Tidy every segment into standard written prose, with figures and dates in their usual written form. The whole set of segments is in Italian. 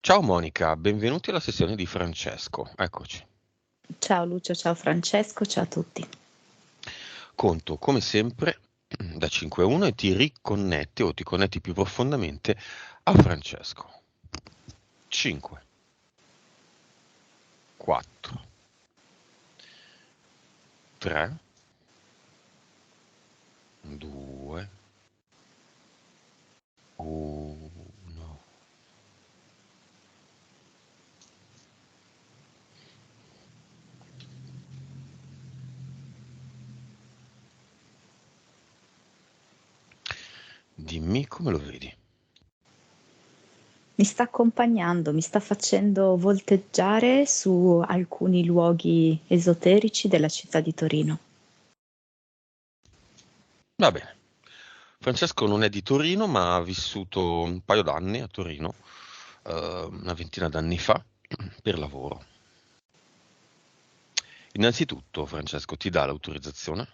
Ciao Monica, benvenuti alla sessione di Francesco. Eccoci. Ciao Lucio, ciao Francesco, ciao a tutti. Conto come sempre da 5 a 1 e ti riconnetti o ti connetti più profondamente a Francesco. 5, 4, 3, 2, 1. Dimmi come lo vedi. Mi sta accompagnando, mi sta facendo volteggiare su alcuni luoghi esoterici della città di Torino. Va bene. Francesco non è di Torino, ma ha vissuto un paio d'anni a Torino, una ventina d'anni fa, per lavoro. Innanzitutto, Francesco ti dà l'autorizzazione?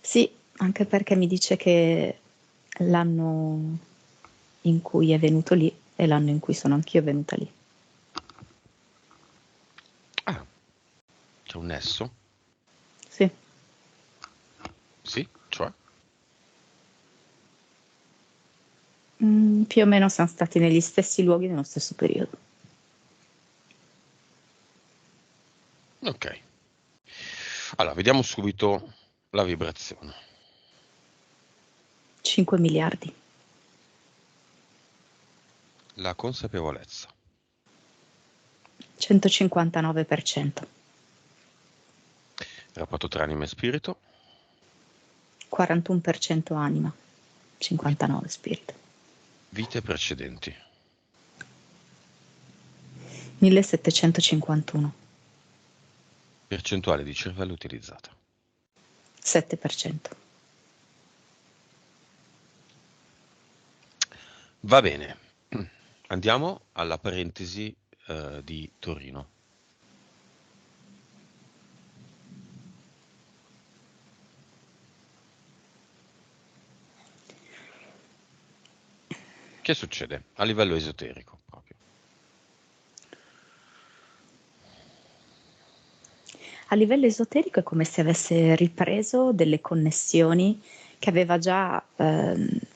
Sì, anche perché mi dice che l'anno in cui è venuto lì è l'anno in cui sono anch'io venuta lì. Ah, c'è un nesso? Sì. Sì, cioè? Più o meno siamo stati negli stessi luoghi nello stesso periodo. Ok. Allora, vediamo subito la vibrazione. 5 miliardi, La consapevolezza. 159%, Rapporto tra anima e spirito. 41% anima, vi- 59 spirito, Vite precedenti. 1751, Percentuale di cervello utilizzata. 7%. Va bene. Andiamo alla parentesi di Torino. Che succede? A livello esoterico, proprio. A livello esoterico è come se avesse ripreso delle connessioni che aveva già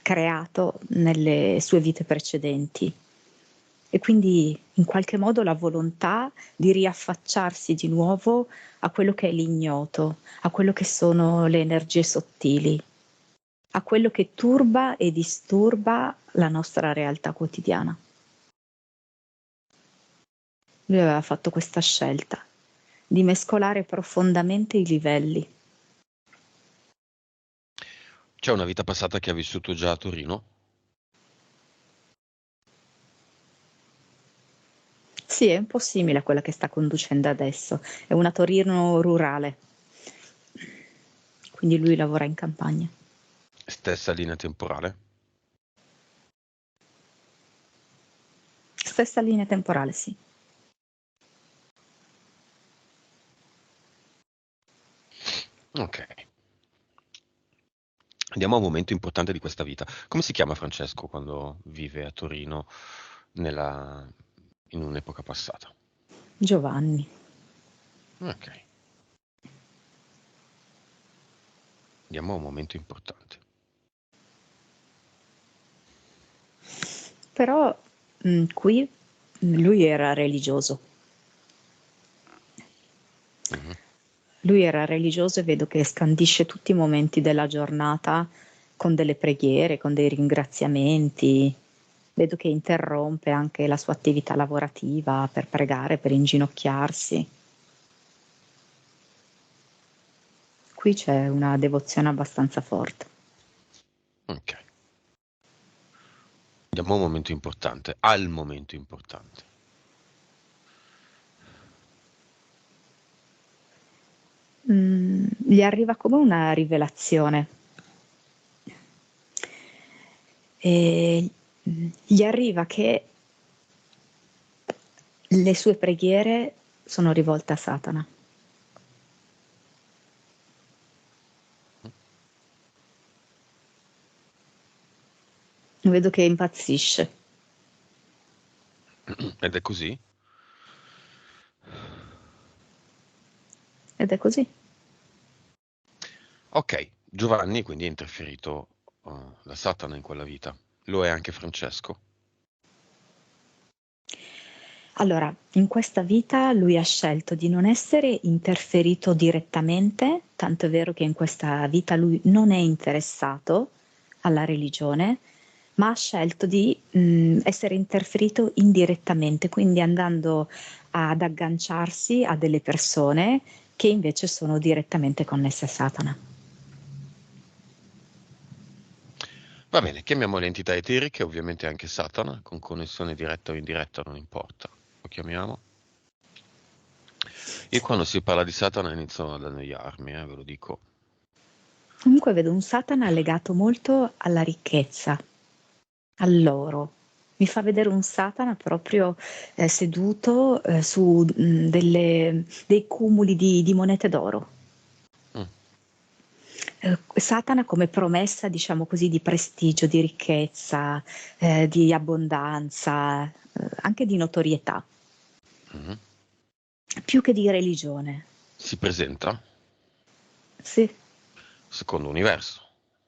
creato nelle sue vite precedenti e quindi in qualche modo la volontà di riaffacciarsi di nuovo a quello che è l'ignoto, a quello che sono le energie sottili, a quello che turba e disturba la nostra realtà quotidiana. Lui aveva fatto questa scelta di mescolare profondamente i livelli. C'è una vita passata che ha vissuto già a Torino? Sì, è un po' simile a quella che sta conducendo adesso. È una Torino rurale, quindi lui lavora in campagna. Stessa linea temporale? Stessa linea temporale, sì. Ok. Andiamo a un momento importante di questa vita. Come si chiama Francesco quando vive a Torino nella- in un'epoca passata? Giovanni. Ok, andiamo a un momento importante. Però qui lui era religioso. Mhm. Lui era religioso e vedo che scandisce tutti i momenti della giornata con delle preghiere, con dei ringraziamenti. Vedo che interrompe anche la sua attività lavorativa per pregare, per inginocchiarsi. Qui c'è una devozione abbastanza forte. Ok, andiamo a un momento importante, al momento importante. Gli arriva come una rivelazione e gli arriva che le sue preghiere sono rivolte a Satana. Vedo che impazzisce. Ed è così? Ed è così. Ok, Giovanni quindi è interferito da Satana in quella vita. Lo è anche Francesco? Allora, in questa vita lui ha scelto di non essere interferito direttamente, tanto è vero che in questa vita lui non è interessato alla religione, ma ha scelto di essere interferito indirettamente, quindi andando ad agganciarsi a delle persone che invece sono direttamente connesse a Satana. Va bene, chiamiamo le entità eteriche, ovviamente anche Satana, con connessione diretta o indiretta, non importa. Lo chiamiamo. Io quando si parla di Satana inizio ad annoiarmi, ve lo dico. Comunque vedo un Satana legato molto alla ricchezza, all'oro. Mi fa vedere un Satana proprio seduto su dei cumuli di monete d'oro. Mm, Satana come promessa, diciamo così, di prestigio, di ricchezza, di abbondanza, anche di notorietà, mhm. più che di religione. Si presenta Sì, secondo universo.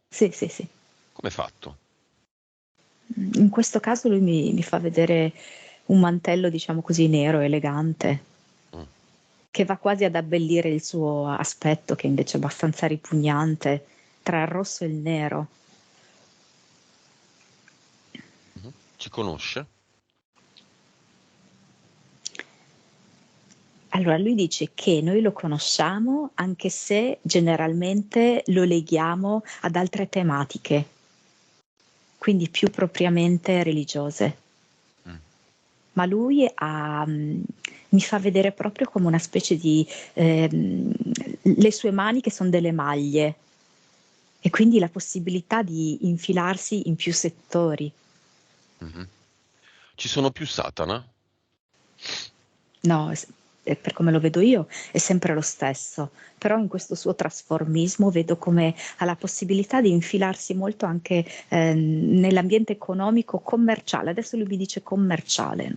sì, sì, sì. Come è fatto? In questo caso lui mi fa vedere un mantello, diciamo così, nero, elegante, Mm, che va quasi ad abbellire il suo aspetto, che invece è abbastanza ripugnante, tra il rosso e il nero. mhm. Ci conosce? Allora, lui dice che noi lo conosciamo anche se generalmente lo leghiamo ad altre tematiche, quindi più propriamente religiose. Mm. Ma lui mi fa vedere proprio come una specie di le sue mani che sono delle maglie e quindi la possibilità di infilarsi in più settori. Mhm. Ci sono più Satana? No, per come lo vedo io è sempre lo stesso, però in questo suo trasformismo vedo come ha la possibilità di infilarsi molto anche nell'ambiente economico commerciale. Adesso lui mi dice commerciale.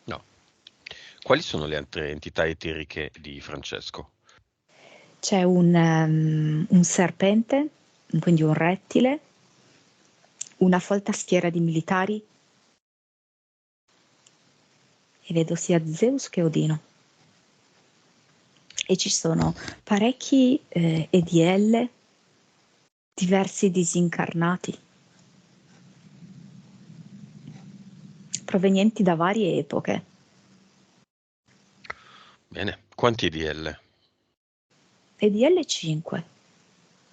No. Quali sono le altre entità eteriche di Francesco? C'è un serpente, quindi un rettile, una folta schiera di militari e vedo sia Zeus che Odino. E ci sono parecchi EDL, diversi disincarnati, provenienti da varie epoche. Bene, quanti EDL? EDL 5,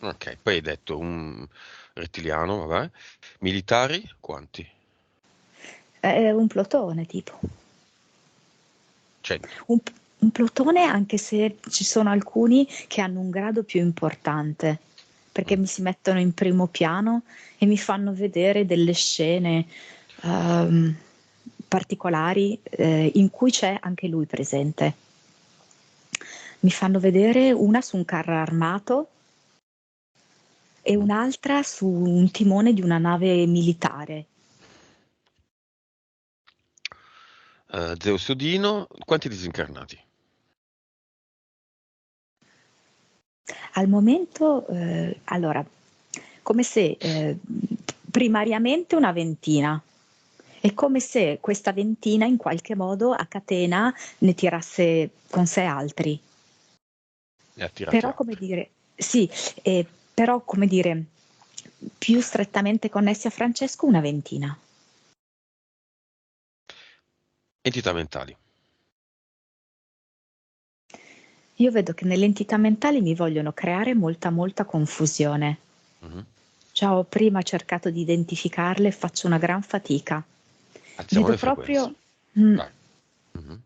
Ok, poi hai detto un rettiliano, vabbè. Militari, quanti? è un plotone tipo. 100. Un, un plotone anche se ci sono alcuni che hanno un grado più importante, perché Mm. mi si mettono in primo piano e mi fanno vedere delle scene ehm, particolari in cui c'è anche lui presente. Mi fanno vedere una su un carro armato e Mm. un'altra su un timone di una nave militare. Zeus e Odino, quanti disincarnati? Al momento, allora, come se primariamente una ventina. È come se questa ventina in qualche modo a catena ne tirasse con sé altri. Ne ha tirati Però come altri. dire, sì, però come dire, più strettamente connessi a Francesco una ventina. Entità mentali. Io vedo che nelle entità mentali mi vogliono creare molta confusione. Mhm. Già ho prima cercato di identificarle e faccio una gran fatica. Alziamo Vedo le frequenze. proprio, mm, Vai. Mhm.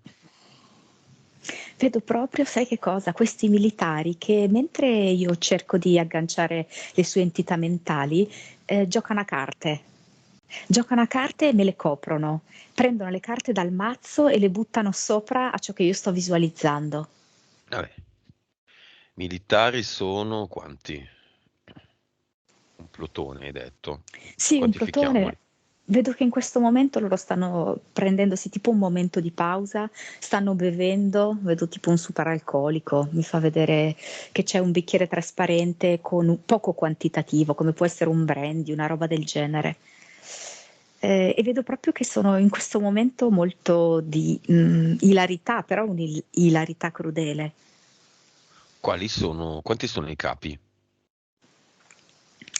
vedo proprio, sai che cosa? Questi militari che mentre io cerco di agganciare le sue entità mentali, giocano a carte. Giocano a carte e me le coprono. Prendono le carte dal mazzo e le buttano sopra a ciò che io sto visualizzando. Vabbè. Militari sono quanti? Plutone hai detto. Sì, un Quantifichiamoli. plotone. Vedo che in questo momento loro stanno prendendosi tipo un momento di pausa, stanno bevendo, vedo tipo un super alcolico, mi fa vedere che c'è un bicchiere trasparente con poco quantitativo, come può essere un brandy, una roba del genere. E vedo proprio che sono in questo momento molto di ilarità, però un'ilarità crudele. Quanti sono i capi?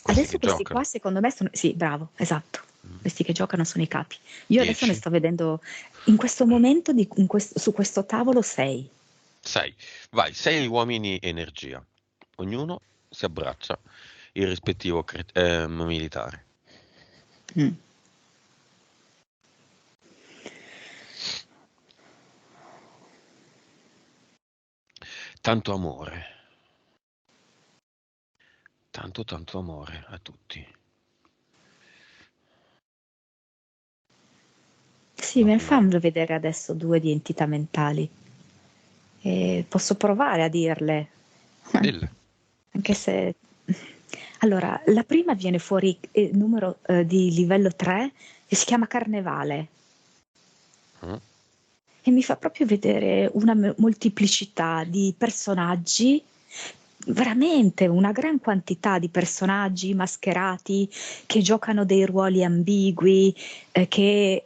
Questi Adesso che questi qua giocano? secondo me sono, sì, bravo, esatto. Mm. Questi che giocano sono i capi. Io adesso ne 10? sto vedendo in questo momento su questo tavolo 6. 6. Vai, 6 uomini energia. Ognuno si abbraccia il rispettivo militare. Mm. Tanto amore, tanto tanto amore a tutti. Sì, me ne Vabbè, fanno vedere adesso due di entità mentali. E posso provare a dirle, dille. anche se... Allora, la prima viene fuori numero di livello 3 e si chiama Carnevale. Mm? E mi fa proprio vedere una moltiplicità di personaggi, veramente una gran quantità di personaggi mascherati che giocano dei ruoli ambigui, che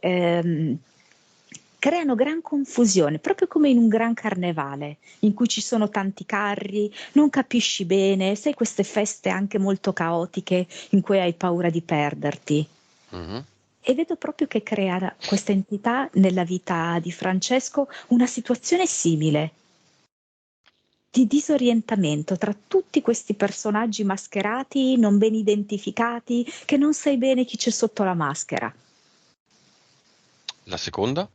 creano gran confusione, proprio come in un gran carnevale, in cui ci sono tanti carri, non capisci bene, sai queste feste anche molto caotiche in cui hai paura di perderti. Mhm. E vedo proprio che crea questa entità nella vita di Francesco una situazione simile di disorientamento tra tutti questi personaggi mascherati, non ben identificati, che non sai bene chi c'è sotto la maschera. La seconda?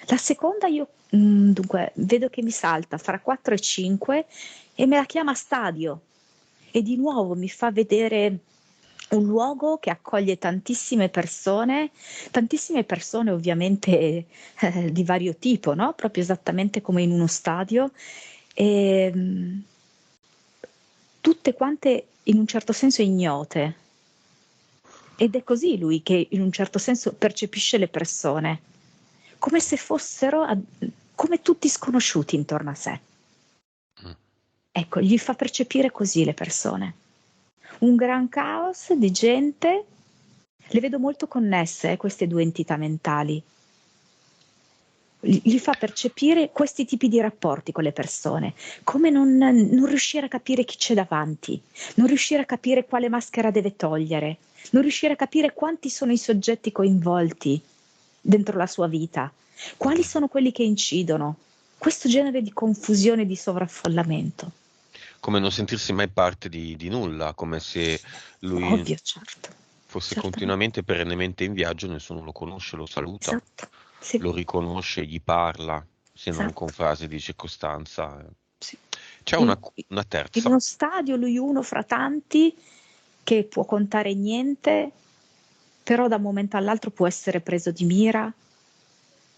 La seconda io dunque vedo che mi salta fra 4 e 5 e me la chiama stadio e di nuovo mi fa vedere un luogo che accoglie tantissime persone ovviamente di vario tipo, no? Proprio esattamente come in uno stadio, e, tutte quante in un certo senso ignote. Ed è così lui che in un certo senso percepisce le persone, come se fossero come tutti sconosciuti intorno a sé. Mm. Ecco, gli fa percepire così le persone. Un gran caos di gente, le vedo molto connesse, queste due entità mentali. Gli fa percepire questi tipi di rapporti con le persone, come non riuscire a capire chi c'è davanti, non riuscire a capire quale maschera deve togliere, non riuscire a capire quanti sono i soggetti coinvolti dentro la sua vita, quali Mhm. sono quelli che incidono. Questo genere di confusione e di sovraffollamento. Come non sentirsi mai parte di nulla, come se lui Ovvio, certo, fosse certamente. continuamente, perennemente in viaggio, nessuno lo conosce, lo saluta, Esatto, sì, lo riconosce, gli parla, se non con esatto, frasi di circostanza. sì. C'è In, una in terza. uno stadio lui uno fra tanti che può contare niente, però da un momento all'altro può essere preso di mira.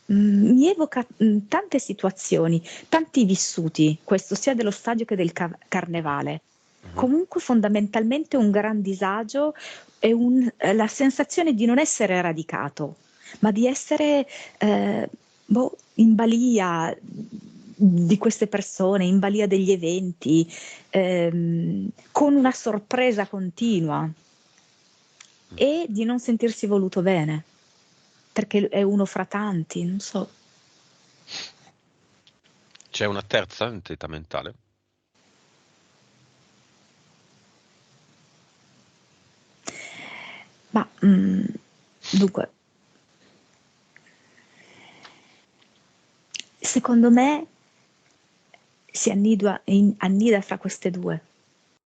Mi evoca tante situazioni, tanti vissuti, questo sia dello stadio che del carnevale. Mhm. Comunque fondamentalmente un gran disagio e la sensazione di non essere radicato, ma di essere in balia di queste persone, in balia degli eventi, con una sorpresa continua e di non sentirsi voluto bene, perché è uno fra tanti, non so. C'è una terza entità mentale. Ma dunque, secondo me si annida fra queste due.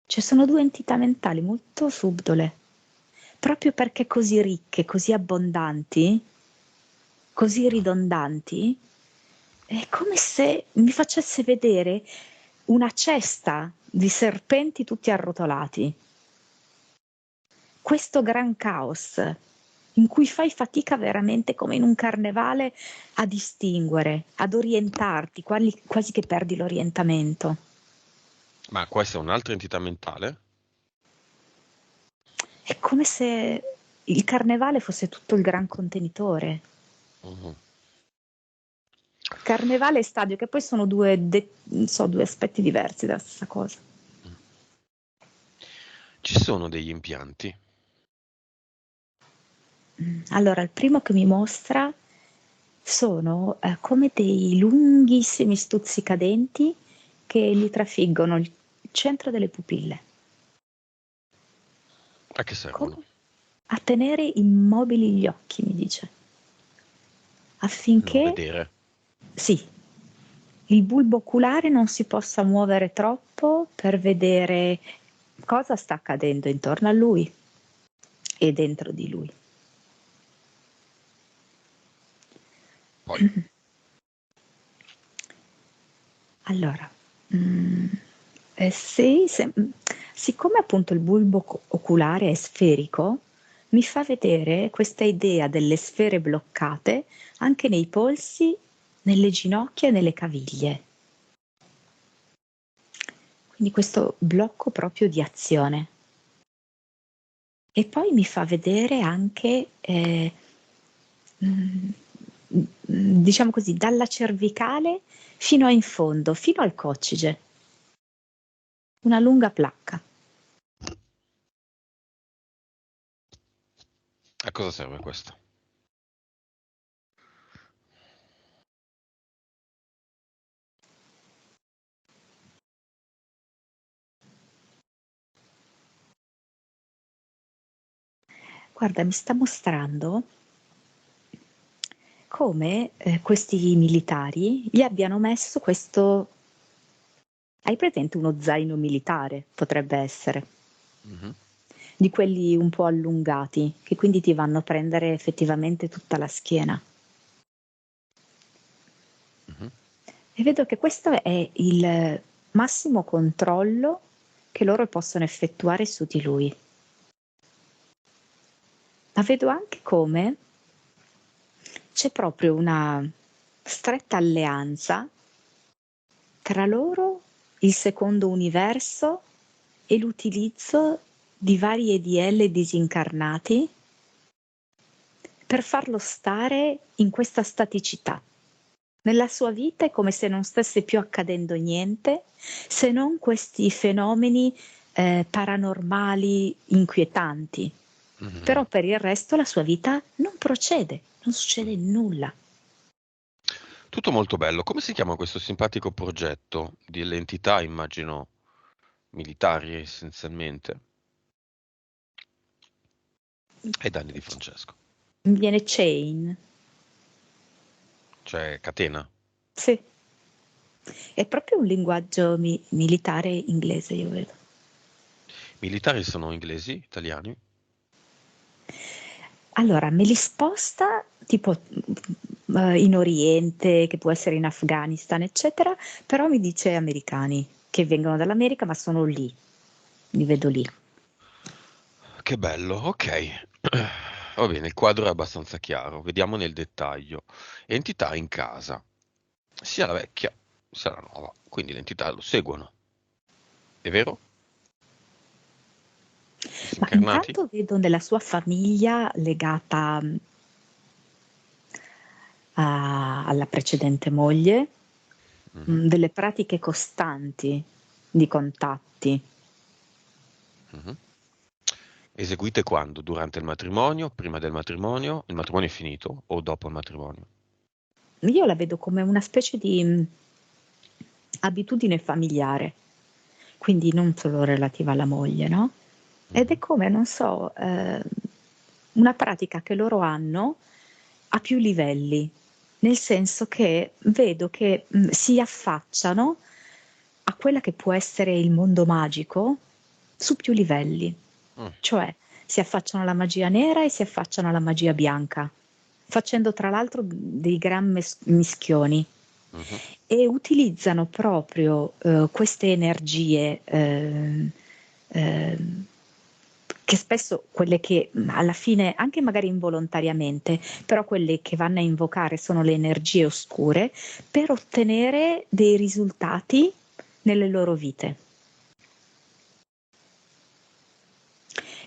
Cioè sono due entità mentali molto subdole, proprio perché così ricche, così abbondanti, così ridondanti, è come se mi facesse vedere una cesta di serpenti tutti arrotolati. Questo gran caos in cui fai fatica veramente come in un carnevale a distinguere, ad orientarti, quasi che perdi l'orientamento. Ma questa è un'altra entità mentale? È come se il carnevale fosse tutto il gran contenitore. Mhm. Carnevale e stadio, che poi sono due aspetti diversi della stessa cosa. Ci sono degli impianti? Allora, il primo che mi mostra sono come dei lunghissimi stuzzicadenti che gli trafiggono il centro delle pupille, A che come servono? a tenere immobili gli occhi, mi dice, Non affinché vedere. sì, il bulbo oculare non si possa muovere troppo per vedere cosa sta accadendo intorno a lui e dentro di lui. Poi, Allora, mm, sì, siccome appunto il bulbo oculare è sferico, mi fa vedere questa idea delle sfere bloccate anche nei polsi, nelle ginocchia e nelle caviglie. Quindi questo blocco proprio di azione. E poi mi fa vedere anche, mm, diciamo così, dalla cervicale fino in fondo, fino al coccige, una lunga placca. a cosa serve questo? Guarda, mi sta mostrando come questi militari gli abbiano messo questo, hai presente uno zaino militare? Potrebbe essere, Mhm, di quelli un po' allungati, che quindi ti vanno a prendere effettivamente tutta la schiena. mhm. E vedo che questo è il massimo controllo che loro possono effettuare su di lui. Ma vedo anche come c'è proprio una stretta alleanza tra loro, il secondo universo e l'utilizzo di vari EDL disincarnati per farlo stare in questa staticità. Nella sua vita è come se non stesse più accadendo niente, se non questi fenomeni paranormali inquietanti. Però Mhm. per il resto la sua vita non procede, non succede nulla. Tutto molto bello. Come si chiama questo simpatico progetto delle entità, immagino, militari essenzialmente, ai danni di Francesco? Mi viene chain, Cioè, catena. sì, è proprio un linguaggio militare inglese, io vedo. Militari sono inglesi, italiani? Allora, me li sposta tipo in Oriente, che può essere in Afghanistan, eccetera, però mi dice americani che vengono dall'America, ma sono lì, li vedo lì. Che bello, ok. Va bene, il quadro è abbastanza chiaro. Vediamo nel dettaglio. Entità in casa, sia la vecchia sia la nuova, quindi le entità lo seguono. È vero? Ma Disincarnati? intanto vedo nella sua famiglia legata alla precedente moglie Mhm, delle pratiche costanti di contatti. mhm. Eseguite quando? Durante il matrimonio? Prima del matrimonio? Il matrimonio è finito o dopo il matrimonio? Io la vedo come una specie di abitudine familiare, quindi non solo relativa alla moglie, no? Ed è Mhm, come, non so, una pratica che loro hanno a più livelli, nel senso che vedo che si affacciano a quella che può essere il mondo magico su più livelli, mm, cioè si affacciano alla magia nera e si affacciano alla magia bianca, facendo tra l'altro dei gran mischioni mhm. e utilizzano proprio queste energie che spesso quelle che alla fine, anche magari involontariamente, però quelle che vanno a invocare sono le energie oscure per ottenere dei risultati nelle loro vite.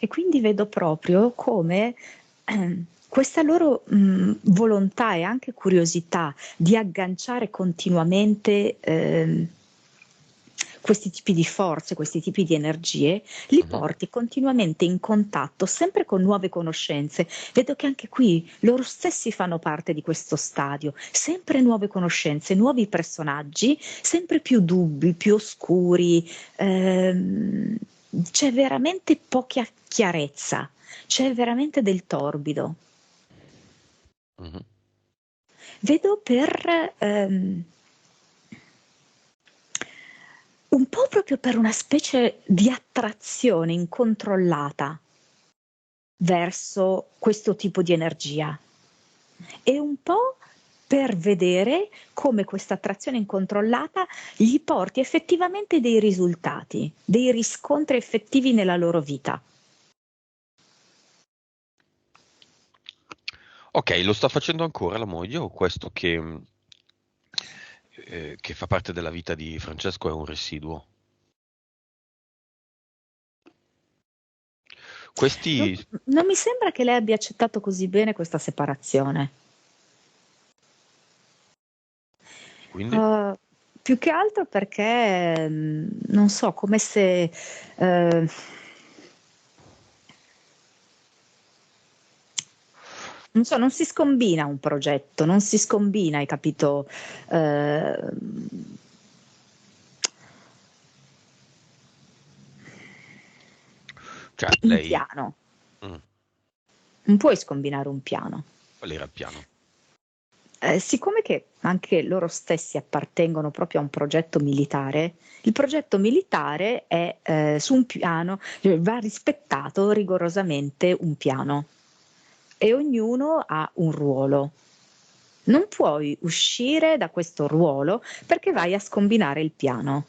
E quindi vedo proprio come questa loro volontà e anche curiosità di agganciare continuamente questi tipi di forze, questi tipi di energie, li Mhm. porti continuamente in contatto, sempre con nuove conoscenze. Vedo che anche qui loro stessi fanno parte di questo stadio, sempre nuove conoscenze, nuovi personaggi, sempre più dubbi, più oscuri. C'è veramente poca chiarezza, c'è veramente del torbido. Mhm. Vedo per un po' proprio per una specie di attrazione incontrollata verso questo tipo di energia e un po' per vedere come questa attrazione incontrollata gli porti effettivamente dei risultati, dei riscontri effettivi nella loro vita. Ok, lo sta facendo ancora la moglie o questo che fa parte della vita di Francesco è un residuo? Non, Questi, non mi sembra che lei abbia accettato così bene questa separazione. quindi? Uh, più che altro perché non so, come se eh, non so, non si scombina un progetto, non si scombina, hai capito? Eh, Cioè, un lei... piano, Mm, non puoi scombinare un piano. qual era il piano? Siccome che anche loro stessi appartengono proprio a un progetto militare, il progetto militare è su un piano, cioè va rispettato rigorosamente un piano e ognuno ha un ruolo. Non puoi uscire da questo ruolo perché vai a scombinare il piano.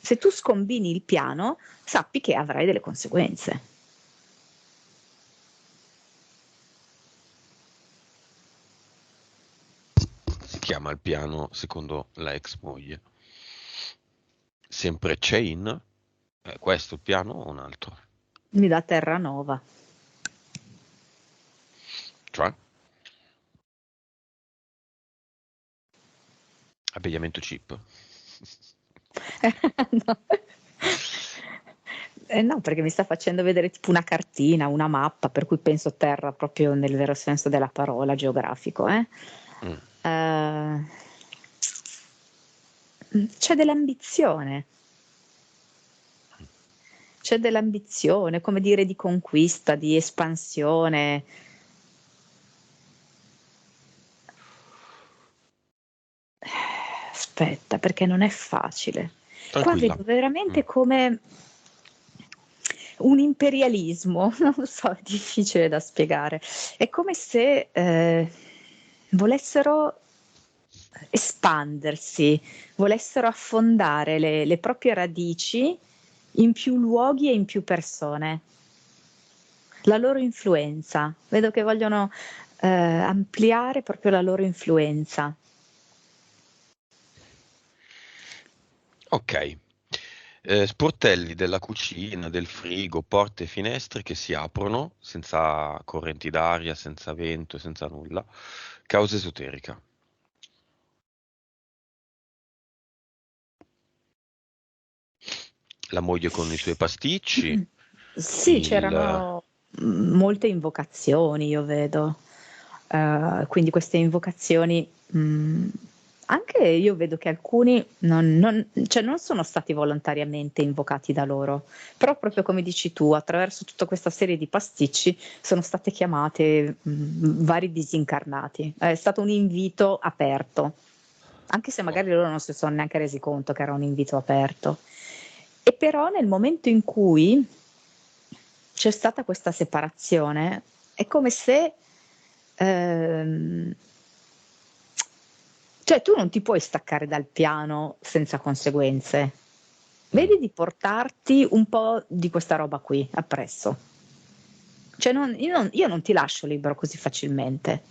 Se tu scombini il piano, sappi che avrai delle conseguenze. Si chiama il piano secondo la ex moglie? Sempre Chain? È questo il piano o un altro? Mi dà Terranova. Cioè, abbigliamento cheap? No. No, perché mi sta facendo vedere tipo una cartina, una mappa, per cui penso terra proprio nel vero senso della parola, geografico, eh. Mm. Eh, c'è dell'ambizione, c'è dell'ambizione, come dire, di conquista, di espansione. Aspetta, perché non è facile. Qua Tranquilla. vedo Mm. veramente come un imperialismo, non lo so, è difficile da spiegare. È come se volessero espandersi, volessero affondare le proprie radici in più luoghi e in più persone. La loro influenza, vedo che vogliono ampliare proprio la loro influenza. Ok. Sportelli della cucina, del frigo, porte e finestre che si aprono senza correnti d'aria, senza vento, senza nulla. Causa esoterica. La moglie con i suoi pasticci, Sì, il... c'erano molte invocazioni, io vedo. Quindi queste invocazioni, anche io vedo che alcuni cioè non sono stati volontariamente invocati da loro, però proprio come dici tu, attraverso tutta questa serie di pasticci sono state chiamate vari disincarnati. È stato un invito aperto, anche se oh, magari loro non si sono neanche resi conto che era un invito aperto. E però nel momento in cui c'è stata questa separazione, è come se ehm, cioè tu non ti puoi staccare dal piano senza conseguenze. mm. Vedi di portarti un po' di questa roba qui appresso. Cioè io non ti lascio libero così facilmente.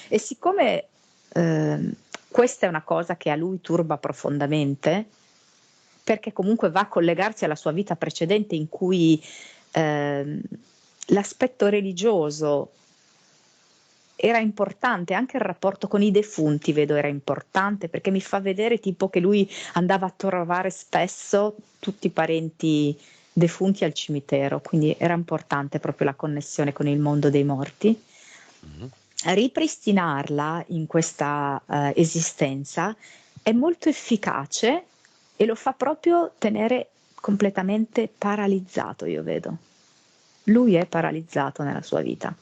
E siccome questa è una cosa che a lui turba profondamente, perché comunque va a collegarsi alla sua vita precedente in cui l'aspetto religioso era importante, anche il rapporto con i defunti vedo era importante, perché mi fa vedere tipo che lui andava a trovare spesso tutti i parenti defunti al cimitero, quindi era importante proprio la connessione con il mondo dei morti. Mhm. Ripristinarla in questa esistenza è molto efficace e lo fa proprio tenere completamente paralizzato, io vedo. Lui è paralizzato nella sua vita.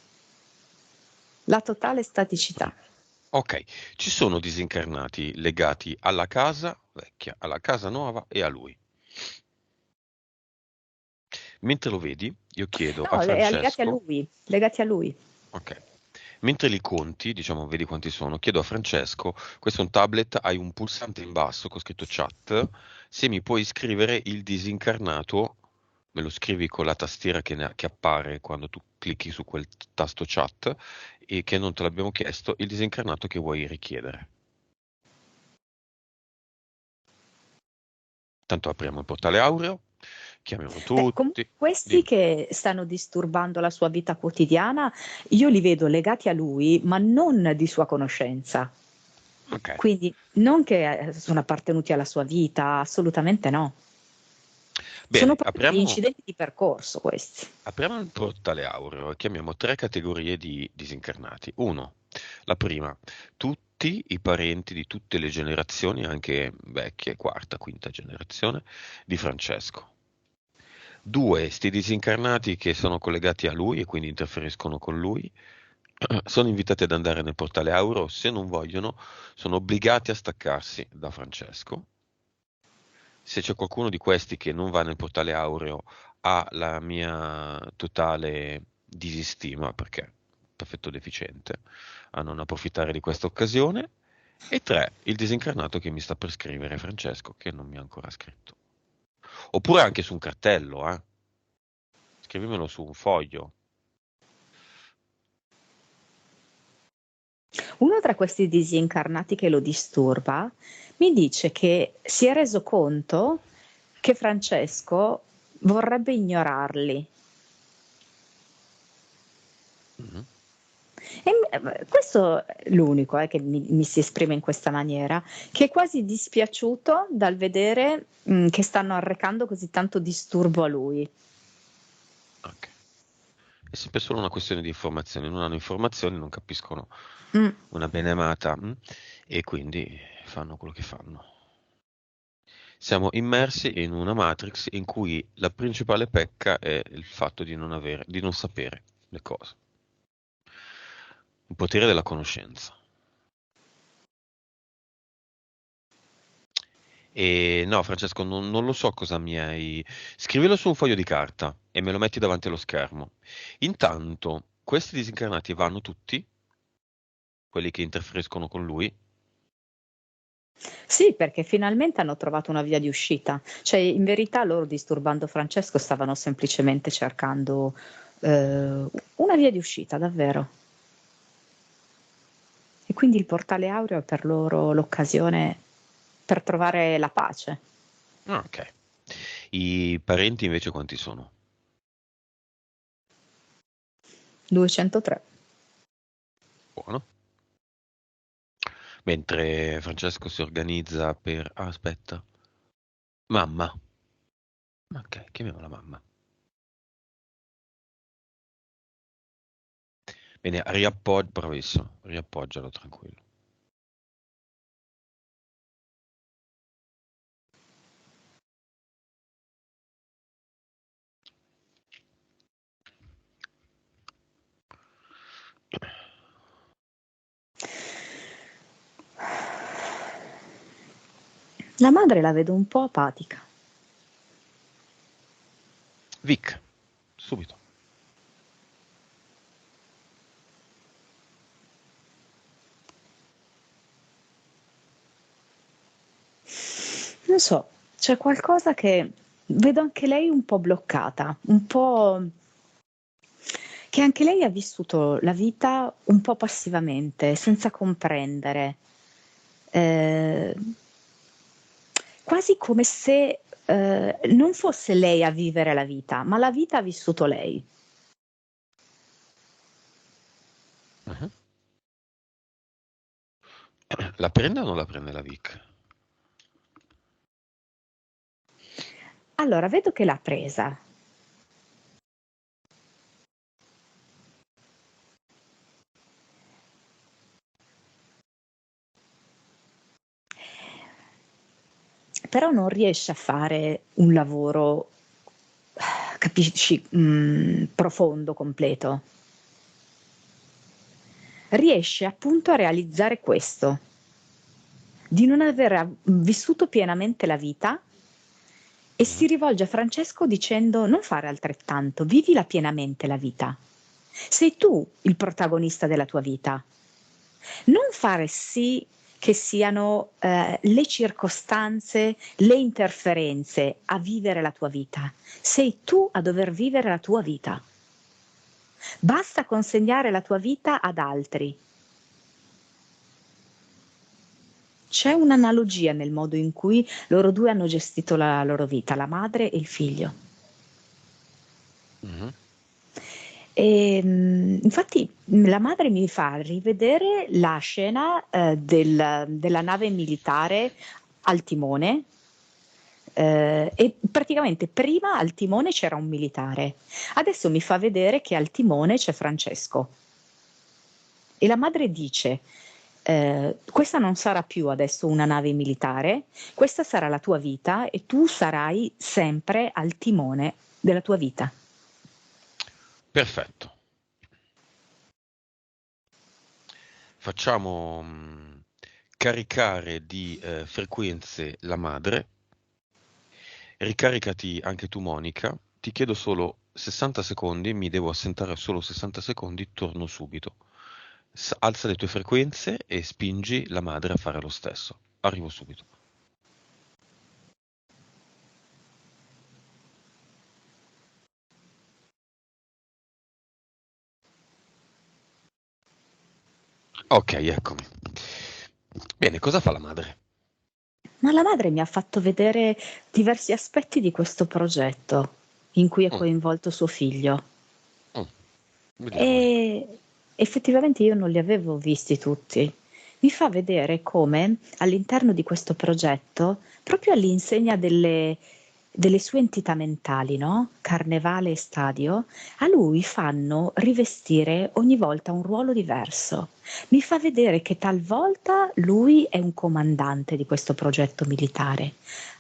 La totale staticità. Ok, ci sono disincarnati legati alla casa vecchia, alla casa nuova e a lui. Mentre lo vedi, io chiedo a No, legati a Francesco, lui, legati a lui. ok, mentre li conti, diciamo, vedi quanti sono, chiedo a Francesco, questo è un tablet, hai un pulsante in basso con scritto chat, se mi puoi scrivere il disincarnato, me lo scrivi con la tastiera che appare quando tu clicchi su quel tasto chat e che non te l'abbiamo chiesto, il disincarnato che vuoi richiedere. Tanto apriamo il portale aureo, chiamiamo Comunque tutti, questi dimmi. che stanno disturbando la sua vita quotidiana, io li vedo legati a lui, ma non di sua conoscenza. Ok, Quindi non che sono appartenuti alla sua vita, assolutamente no. Sono bene, proprio degli incidenti di percorso questi. apriamo il portale aureo e chiamiamo tre categorie di disincarnati. Uno, la prima, tutti i parenti di tutte le generazioni, anche vecchie, quarta, quinta generazione, di Francesco. Due, sti disincarnati che sono collegati a lui e quindi interferiscono con lui, sono invitati ad andare nel portale aureo, se non vogliono, sono obbligati a staccarsi da Francesco. Se c'è qualcuno di questi che non va nel portale aureo, ha la mia totale disistima perché perfetto deficiente a non approfittare di questa occasione. E tre, il disincarnato che mi sta per scrivere Francesco, che non mi ha ancora scritto. Oppure anche su un cartello, eh. Scrivimelo su un foglio. Uno tra questi disincarnati che lo disturba mi dice che si è reso conto che Francesco vorrebbe ignorarli. Mhm. Questo è l'unico che mi si esprime in questa maniera, che è quasi dispiaciuto dal vedere che stanno arrecando così tanto disturbo a lui. Ok. È sempre solo una questione di informazioni. Non hanno informazioni, non capiscono Mm. una benemata, e quindi fanno quello che fanno. Siamo immersi in una Matrix in cui la principale pecca è il fatto di non sapere le cose. Il potere della conoscenza. E no, Francesco, non lo so cosa mi hai. Scrivilo su un foglio di carta e me lo metti davanti allo schermo. Intanto, questi disincarnati vanno tutti, quelli che interferiscono con lui. Sì, perché finalmente hanno trovato una via di uscita. Cioè, in verità loro disturbando Francesco stavano semplicemente cercando una via di uscita, davvero. E quindi il portale aureo è per loro l'occasione per trovare la pace. Ah, ok. I parenti invece quanti sono? 203. Buono. Mentre Francesco si organizza per. Ah, aspetta. Mamma. Ok, chiamiamola mamma. Bene, bravissimo, riappoggialo tranquillo. La madre la vedo un po' apatica. Vic, subito. Non so, c'è qualcosa che vedo anche lei un po' bloccata, un po' che anche lei ha vissuto la vita un po' passivamente, senza comprendere. Eh, quasi come se non fosse lei a vivere la vita, ma la vita ha vissuto lei. Mhm. La prende o non la prende la Vic? Allora, vedo che l'ha presa. Però non riesce a fare un lavoro, capisci, profondo, completo. Riesce appunto a realizzare questo, di non aver vissuto pienamente la vita, e si Mhm. rivolge a Francesco dicendo: non fare altrettanto, vivila pienamente la vita. Sei tu il protagonista della tua vita. Non fare sì che siano le circostanze, le interferenze a vivere la tua vita. Sei tu a dover vivere la tua vita. Basta consegnare la tua vita ad altri. C'è un'analogia nel modo in cui loro due hanno gestito la loro vita, la madre e il figlio. Mhm. Infatti la madre mi fa rivedere la scena della nave militare al timone, e praticamente prima al timone c'era un militare, adesso mi fa vedere che al timone c'è Francesco. E la madre dice: questa non sarà più adesso una nave militare, questa sarà la tua vita e tu sarai sempre al timone della tua vita. Perfetto. Facciamo caricare di frequenze la madre. Ricaricati anche tu, Monica. Ti chiedo solo 60 secondi, mi devo assentare solo 60 secondi, torno subito. Alza le tue frequenze e spingi la madre a fare lo stesso. Arrivo subito. Ok, eccomi. Bene, cosa fa la madre? Ma la madre mi ha fatto vedere diversi aspetti di questo progetto in cui è Mm, coinvolto suo figlio. mm, vediamoli. E effettivamente io non li avevo visti tutti. Mi fa vedere come all'interno di questo progetto, proprio all'insegna delle sue entità mentali, no? Carnevale e Stadio, a lui fanno rivestire ogni volta un ruolo diverso. Mi fa vedere che talvolta lui è un comandante di questo progetto militare,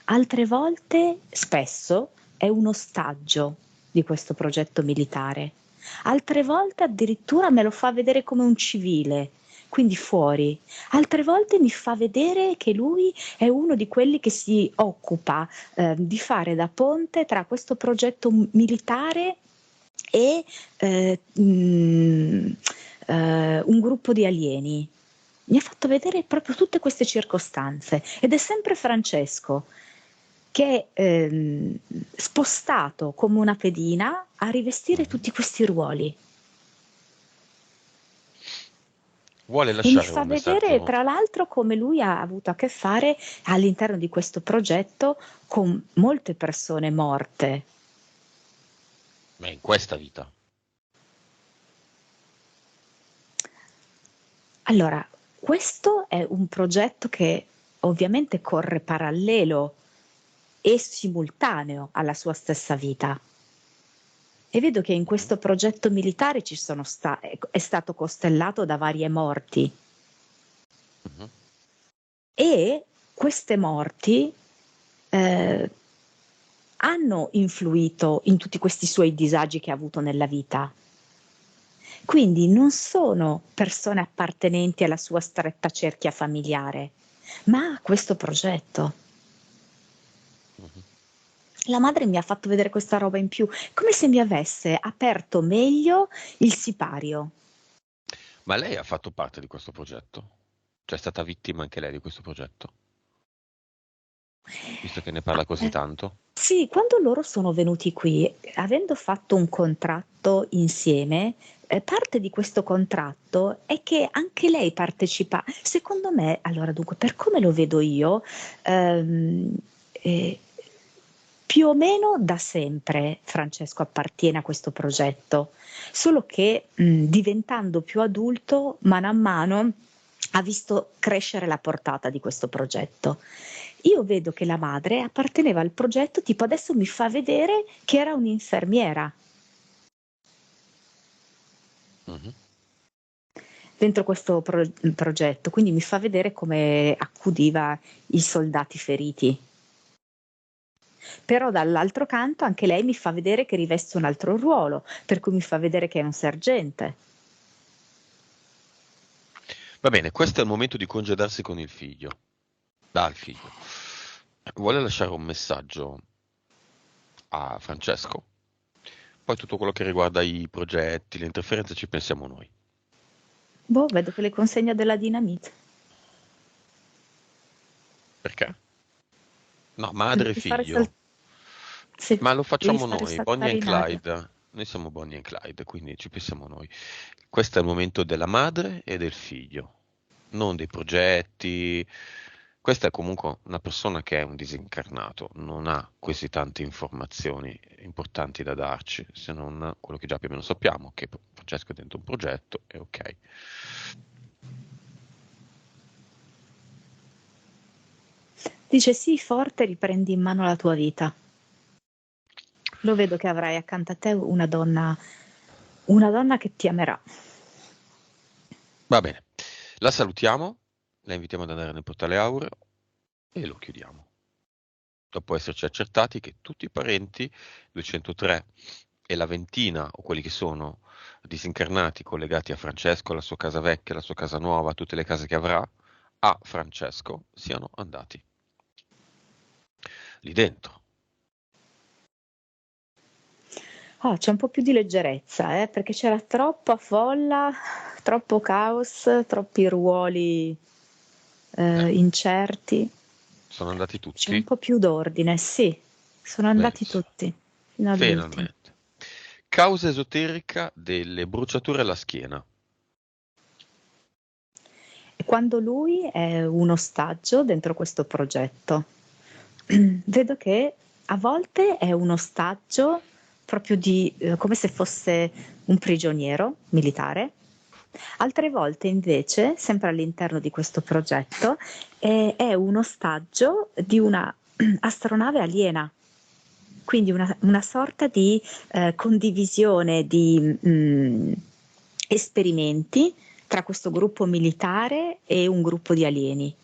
altre volte, spesso, è un ostaggio di questo progetto militare. Altre volte addirittura me lo fa vedere come un civile, quindi fuori. Altre volte mi fa vedere che lui è uno di quelli che si occupa di fare da ponte tra questo progetto militare e un gruppo di alieni. Mi ha fatto vedere proprio tutte queste circostanze ed è sempre Francesco che è spostato come una pedina a rivestire Mhm. tutti questi ruoli. Vuole E mi lasciare fa un vedere messaggio? tra l'altro come lui ha avuto a che fare all'interno di questo progetto con molte persone morte. Ma in questa vita. Allora, questo è un progetto che ovviamente corre parallelo e simultaneo alla sua stessa vita. E vedo che in Mhm. questo progetto militare è stato costellato da varie morti Mhm. e queste morti eh, hanno influito in tutti questi suoi disagi che ha avuto nella vita. Quindi non sono persone appartenenti alla sua stretta cerchia familiare, ma a questo progetto. Mhm. La madre mi ha fatto vedere questa roba in più, come se mi avesse aperto meglio il sipario. Ma lei ha fatto parte di questo progetto? Cioè è stata vittima anche lei di questo progetto? Visto che ne Ah, parla così tanto? sì, quando loro sono venuti qui, avendo fatto un contratto insieme, parte di questo contratto è che anche lei partecipa. Secondo me, allora dunque, per come lo vedo io, ehm, eh, più o meno da sempre Francesco appartiene a questo progetto, solo che diventando più adulto, mano a mano ha visto crescere la portata di questo progetto. Io vedo che la madre apparteneva al progetto, tipo adesso mi fa vedere che era un'infermiera Mhm. dentro questo progetto, quindi mi fa vedere come accudiva i soldati feriti. Però dall'altro canto anche lei mi fa vedere che riveste un altro ruolo, per cui mi fa vedere che è un sergente. Va bene, questo è il momento di congedarsi con il figlio. Dal figlio. Vuole lasciare un messaggio a Francesco? Poi tutto quello che riguarda i progetti, le interferenze ci pensiamo noi. Boh, vedo che le consegna della dinamite. Perché? No, madre e Devi fare sal- figlio. sì, Ma lo devi facciamo fare noi, Bonnie saltare and in aria. Clyde. Noi siamo Bonnie and Clyde, quindi ci pensiamo noi. Questo è il momento della madre e del figlio, non dei progetti. Questa è comunque una persona che è un disincarnato, non ha così tante informazioni importanti da darci, se non quello che già più o meno sappiamo, che Francesco è dentro un progetto e ok. Dice sì, forte, riprendi in mano la tua vita. Lo vedo che avrai accanto a te una donna che ti amerà. Va bene, la salutiamo, la invitiamo ad andare nel portale Aureo e lo chiudiamo. Dopo esserci accertati che tutti i parenti, 203 e la ventina, o quelli che sono disincarnati collegati a Francesco, alla sua casa vecchia, alla sua casa nuova, a tutte le case che avrà, a Francesco, siano andati lì dentro. Ah, c'è un po' più di leggerezza, perché c'era troppa folla, troppo caos, troppi ruoli Eh, incerti. sono andati C'è un tutti? po' più d'ordine, sì, sono andati Benissimo. tutti, fino all'ultimo. Finalmente. Causa esoterica delle bruciature alla schiena. E quando lui è un ostaggio dentro questo progetto, vedo che a volte è un ostaggio proprio di, come se fosse un prigioniero militare, altre volte invece, sempre all'interno di questo progetto, è un ostaggio di una astronave aliena. Quindi una sorta di condivisione di esperimenti tra questo gruppo militare e un gruppo di alieni.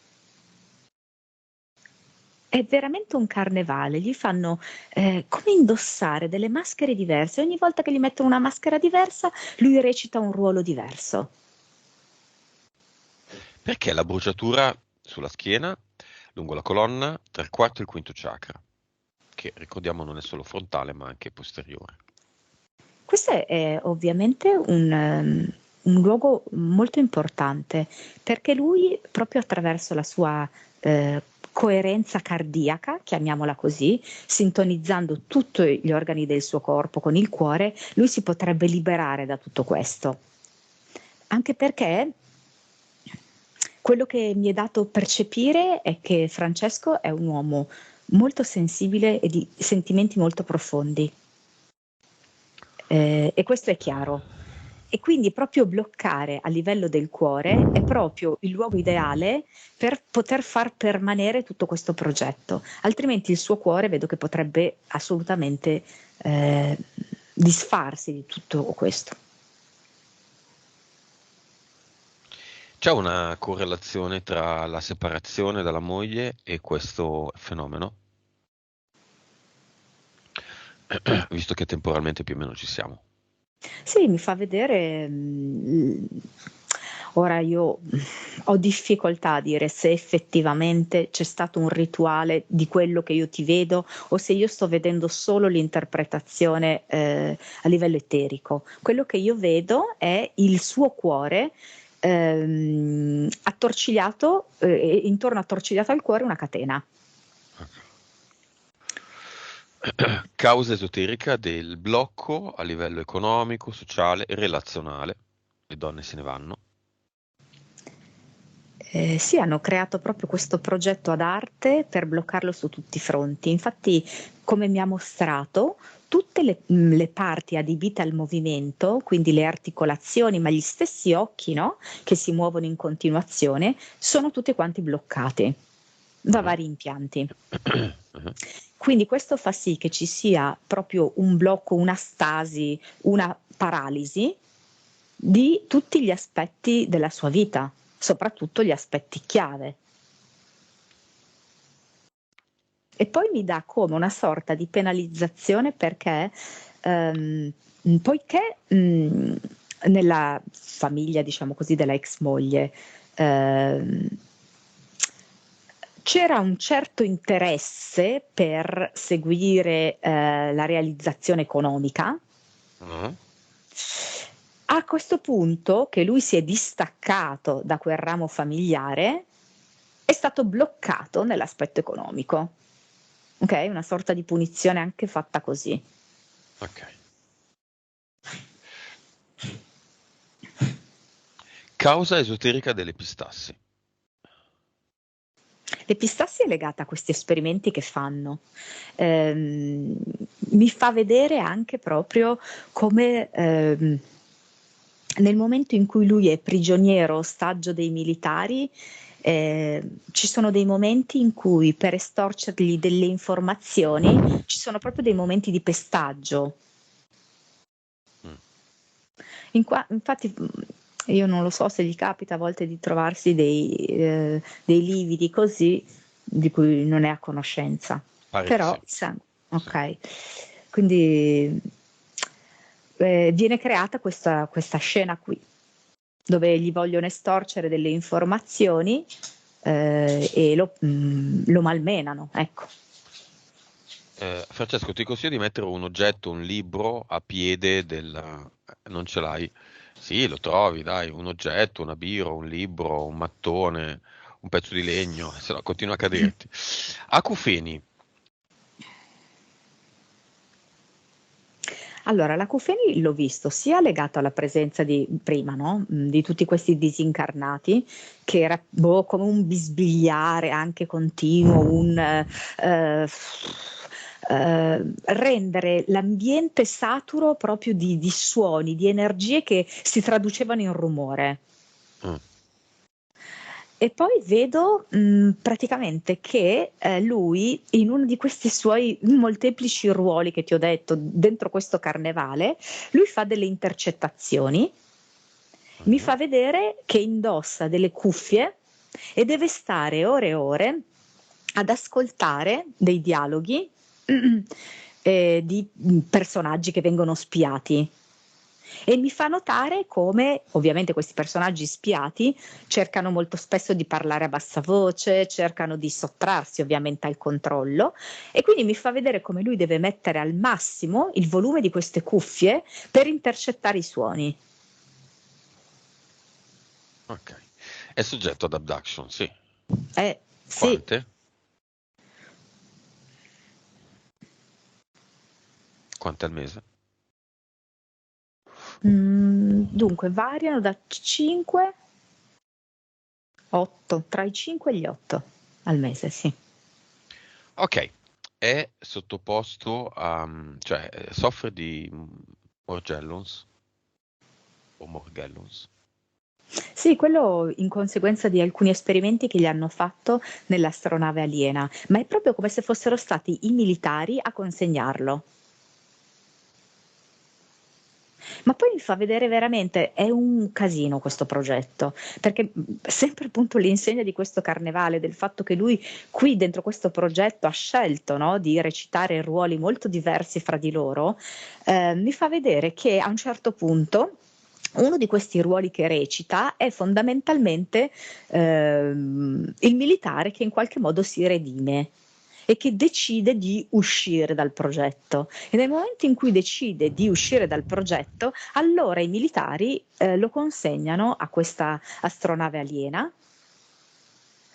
È veramente un carnevale, gli fanno come indossare delle maschere diverse. Ogni volta che gli mettono una maschera diversa, lui recita un ruolo diverso. Perché la bruciatura sulla schiena, lungo la colonna, tra il quarto e il quinto chakra, che ricordiamo non è solo frontale ma anche posteriore. Questo è ovviamente un luogo molto importante perché lui, proprio attraverso la sua coerenza cardiaca, chiamiamola così, sintonizzando tutti gli organi del suo corpo con il cuore, lui si potrebbe liberare da tutto questo. Anche perché quello che mi è dato percepire è che Francesco è un uomo molto sensibile e di sentimenti molto profondi. E questo è chiaro. E quindi proprio bloccare a livello del cuore è proprio il luogo ideale per poter far permanere tutto questo progetto. Altrimenti il suo cuore vedo che potrebbe assolutamente disfarsi di tutto questo. C'è una correlazione tra la separazione dalla moglie e questo fenomeno? Visto che temporalmente più o meno ci siamo. Sì, mi fa vedere, ora io ho difficoltà a dire se effettivamente c'è stato un rituale di quello che io ti vedo o se io sto vedendo solo l'interpretazione a livello eterico. Quello che io vedo è il suo cuore attorcigliato, e intorno attorcigliato al cuore una catena. Causa esoterica del blocco a livello economico, sociale e relazionale. Le donne se ne vanno. Sì, hanno creato proprio questo progetto ad arte per bloccarlo su tutti i fronti. Infatti come mi ha mostrato, tutte le parti adibite al movimento, quindi le articolazioni, ma gli stessi occhi, no? Che si muovono in continuazione, sono tutte quanti bloccate da Mhm. vari impianti. Mhm. Quindi questo fa sì che ci sia proprio un blocco, una stasi, una paralisi di tutti gli aspetti della sua vita, soprattutto gli aspetti chiave. E poi mi dà come una sorta di penalizzazione perché, poiché nella famiglia, diciamo così, della ex moglie, ehm, c'era un certo interesse per seguire la realizzazione economica. Mhm. A questo punto, che lui si è distaccato da quel ramo familiare, è stato bloccato nell'aspetto economico. Ok? Una sorta di punizione anche fatta così. Ok. Causa esoterica dell'epistassi. L'epistassi è legata a questi esperimenti che fanno. Ehm, Mi fa vedere anche proprio come nel momento in cui lui è prigioniero, ostaggio dei militari, ci sono dei momenti in cui per estorcergli delle informazioni ci sono proprio dei momenti di pestaggio. Mm. Infatti, io non lo so se gli capita a volte di trovarsi dei lividi così di cui non è a conoscenza, però Parecchio. Sì. ok. Quindi viene creata questa scena qui, dove gli vogliono estorcere delle informazioni e lo malmenano, ecco. Francesco, ti consiglio di mettere un oggetto, un libro a piede del... Non ce l'hai? Sì, lo trovi, dai, un oggetto, una birra, un libro, un mattone, un pezzo di legno, se no continua a caderti. Acufeni. Allora, l'acufeni l'ho visto sia legato alla presenza di prima, no? Di tutti questi disincarnati, che era come un bisbigliare anche continuo, rendere l'ambiente saturo proprio di suoni, di energie che si traducevano in rumore. Mm. E poi vedo praticamente che lui, in uno di questi suoi molteplici ruoli che ti ho detto, dentro questo carnevale, lui fa delle intercettazioni, mi Mhm. fa vedere che indossa delle cuffie e deve stare ore e ore ad ascoltare dei dialoghi di personaggi che vengono spiati. E mi fa notare come, ovviamente, questi personaggi spiati cercano molto spesso di parlare a bassa voce, cercano di sottrarsi ovviamente al controllo, e quindi mi fa vedere come lui deve mettere al massimo il volume di queste cuffie per intercettare i suoni. Ok. È soggetto ad abduction, sì. Sì. Quante? Quante al mese? Dunque variano da 5, 8, tra i 5 e gli 8 al mese, sì. Ok. È sottoposto a... cioè, soffre di Morgellons o Morgellons. Sì, quello in conseguenza di alcuni esperimenti che gli hanno fatto nell'astronave aliena, ma è proprio come se fossero stati i militari a consegnarlo. Ma poi mi fa vedere veramente, è un casino questo progetto, perché sempre appunto l'insegna di questo carnevale, del fatto che lui qui dentro questo progetto ha scelto, no, di recitare ruoli molto diversi fra di loro, mi fa vedere che a un certo punto uno di questi ruoli che recita è fondamentalmente il militare che in qualche modo si redime e che decide di uscire dal progetto. E nel momento in cui decide di uscire dal progetto, allora i militari lo consegnano a questa astronave aliena.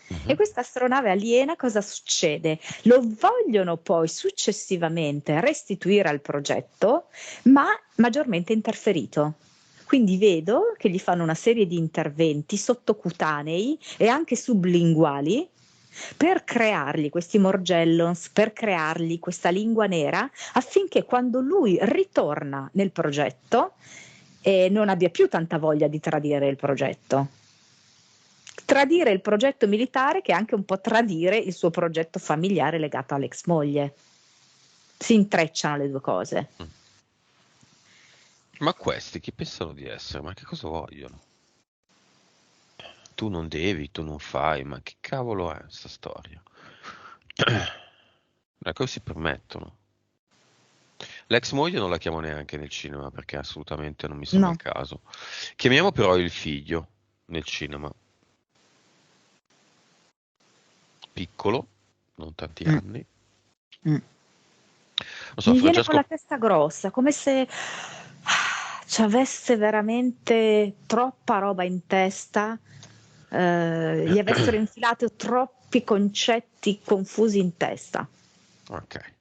E Mhm. questa astronave aliena cosa succede? Lo vogliono poi successivamente restituire al progetto, ma maggiormente interferito. Quindi vedo che gli fanno una serie di interventi sottocutanei e anche sublinguali per creargli questi morgellons, per creargli questa lingua nera, affinché quando lui ritorna nel progetto non abbia più tanta voglia di tradire il progetto. Tradire il progetto militare, che è anche un po' tradire il suo progetto familiare legato all'ex moglie. Si intrecciano le due cose. Ma questi chi pensano di essere? Ma che cosa vogliono? Tu non devi, tu non fai, ma che cavolo è sta storia? Ma cosa si permettono? L'ex moglie non la chiamo neanche nel cinema perché assolutamente non mi sembra il No. caso. Chiamiamo però il figlio nel cinema. Piccolo, non tanti Mm. anni. Mm. Non so, Mi viene con Francesco. la testa grossa, come se ci avesse veramente troppa roba in testa, gli avessero infilato troppi concetti confusi in testa. Ok.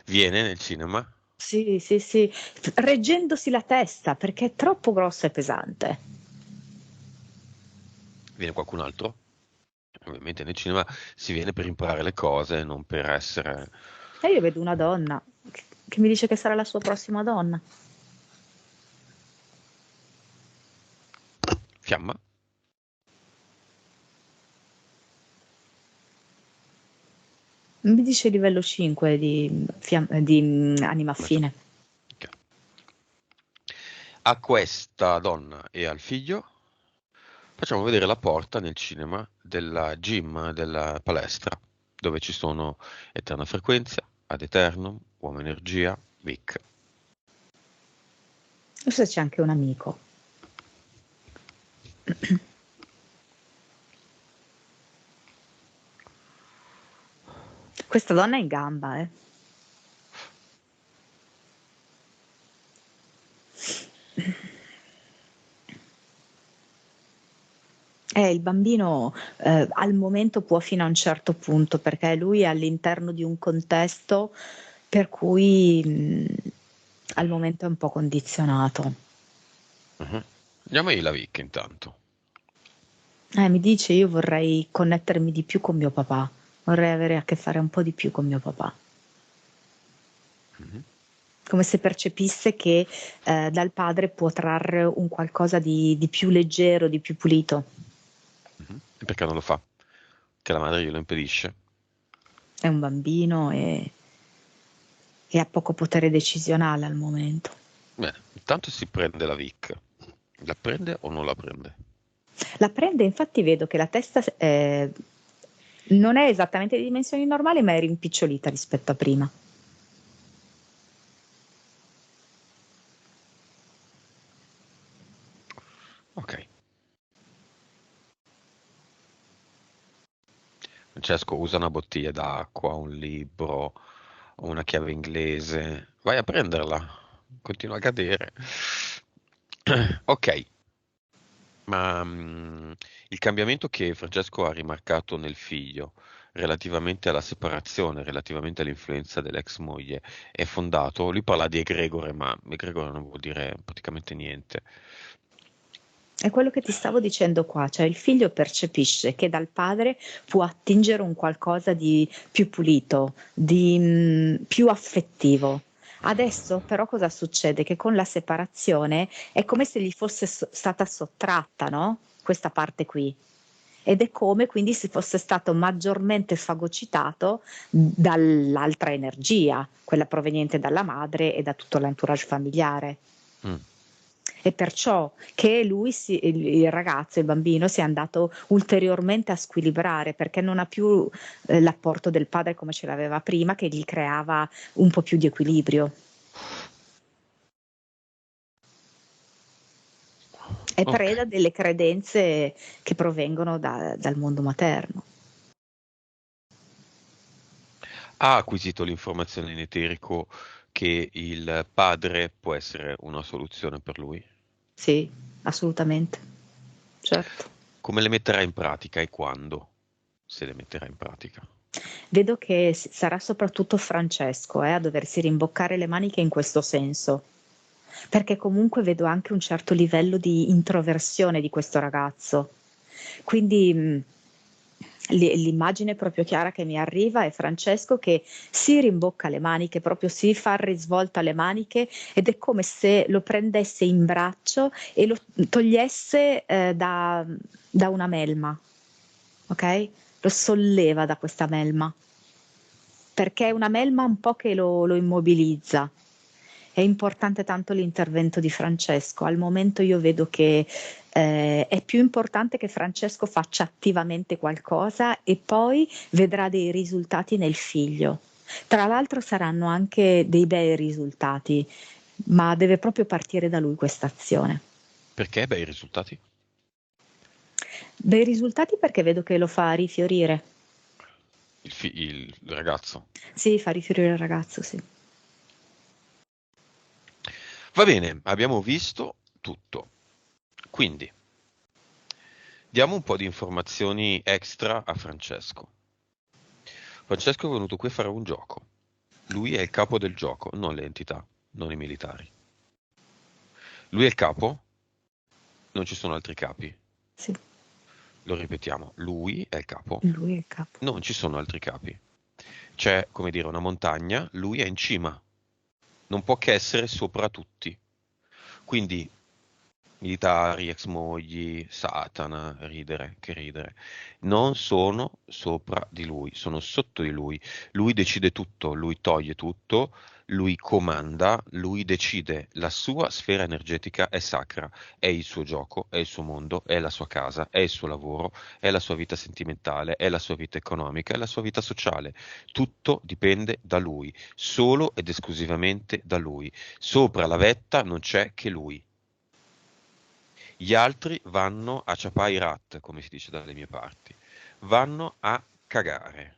Viene nel cinema? Sì, sì, sì, reggendosi la testa perché è troppo grossa e pesante. Viene qualcun altro? Ovviamente nel cinema si viene per imparare le cose, non per essere... E io vedo una donna che mi dice che sarà la sua prossima donna. Fiamma? Mi dice livello 5 di anima Adesso. affine. Ok. A questa donna e al figlio facciamo vedere la porta nel cinema della gym, della palestra, dove ci sono Eterna Frequenza, Ad Eternum, Uomo Energia, Vic. Forse c'è anche un amico. Questa donna è in gamba, eh. Il bambino al momento può fino a un certo punto, perché lui è all'interno di un contesto per cui al momento è un po' condizionato. Mhm. Andiamo la Vic intanto. Mi dice io vorrei connettermi di più con mio papà, vorrei avere a che fare un po' di più con mio papà. Mhm. Come se percepisse che dal padre può trarre un qualcosa di più leggero, di più pulito. Mhm. E perché non lo fa? Che la madre glielo impedisce? È un bambino e ha poco potere decisionale al momento. Bene, intanto si prende la Vic. La prende o non la prende? La prende, infatti vedo che la testa non è esattamente di dimensioni normali, ma è rimpicciolita rispetto a prima. Ok. Francesco usa una bottiglia d'acqua, un libro, una chiave inglese. Vai a prenderla. Continua a cadere. Ok, ma il cambiamento che Francesco ha rimarcato nel figlio relativamente alla separazione, relativamente all'influenza dell'ex moglie, è fondato? Lui parla di egregore, ma egregore non vuol dire praticamente niente. È quello che ti stavo dicendo qua, cioè il figlio percepisce che dal padre può attingere un qualcosa di più pulito, di più affettivo. Adesso però cosa succede? Che con la separazione è come se gli fosse stata sottratta, no? Questa parte qui. Ed è come quindi se fosse stato maggiormente fagocitato dall'altra energia, quella proveniente dalla madre e da tutto l'entourage familiare. Mm, E perciò che il ragazzo, il bambino, si è andato ulteriormente a squilibrare perché non ha più l'apporto del padre come ce l'aveva prima, che gli creava un po' più di equilibrio. È ok. preda delle credenze che provengono dal mondo materno. Ha acquisito l'informazione in eterico che il padre può essere una soluzione per lui? Sì, assolutamente, certo. Come le metterà in pratica e quando? Se le metterà in pratica. Vedo che sarà soprattutto Francesco a doversi rimboccare le maniche in questo senso, perché comunque vedo anche un certo livello di introversione di questo ragazzo. Quindi l'immagine proprio chiara che mi arriva è Francesco che si rimbocca le maniche, proprio si fa risvolta le maniche ed è come se lo prendesse in braccio e lo togliesse da una melma, ok? Lo solleva da questa melma, perché è una melma un po' che lo immobilizza. È importante tanto l'intervento di Francesco. Al momento io vedo che è più importante che Francesco faccia attivamente qualcosa e poi vedrà dei risultati nel figlio. Tra l'altro saranno anche dei bei risultati, ma deve proprio partire da lui questa azione. Perché? Beh, i risultati? Bei risultati perché vedo che lo fa rifiorire. Il ragazzo. Sì, fa rifiorire il ragazzo, sì. Va bene, abbiamo visto tutto. Quindi, diamo un po' di informazioni extra a Francesco. Francesco è venuto qui a fare un gioco. Lui è il capo del gioco, non le entità, non i militari. Lui è il capo, non ci sono altri capi. Sì, Lo ripetiamo, lui è il capo, lui è il capo. non ci sono altri capi. C'è, come dire, una montagna, lui è in cima. Non può che essere sopra tutti. Quindi militari, ex mogli, Satana, ridere, che ridere. Non sono sopra di lui, sono sotto di lui. Lui decide tutto, lui toglie tutto, lui comanda, lui decide. La sua sfera energetica è sacra, è il suo gioco, è il suo mondo, è la sua casa, è il suo lavoro, è la sua vita sentimentale, è la sua vita economica, è la sua vita sociale. Tutto dipende da lui, solo ed esclusivamente da lui. Sopra la vetta non c'è che lui. Gli altri vanno a ciapai rat, come si dice dalle mie parti. Vanno a cagare.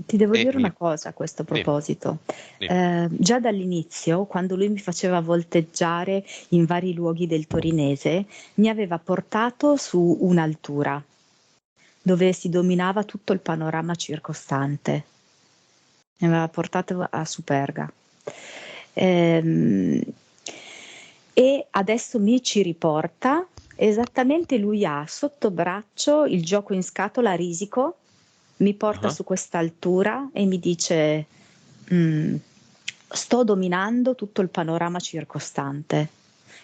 Ti devo E dire mi... una cosa a questo Dimmi, proposito. dimmi. Già dall'inizio, quando lui mi faceva volteggiare in vari luoghi del Torinese, mi aveva portato su un'altura dove si dominava tutto il panorama circostante. Mi aveva portato a Superga. Ehm, e adesso mi ci riporta. Esattamente lui ha sotto braccio il gioco in scatola Risico, mi porta Ah, su quest'altura e mi dice: "Mm, sto dominando tutto il panorama circostante."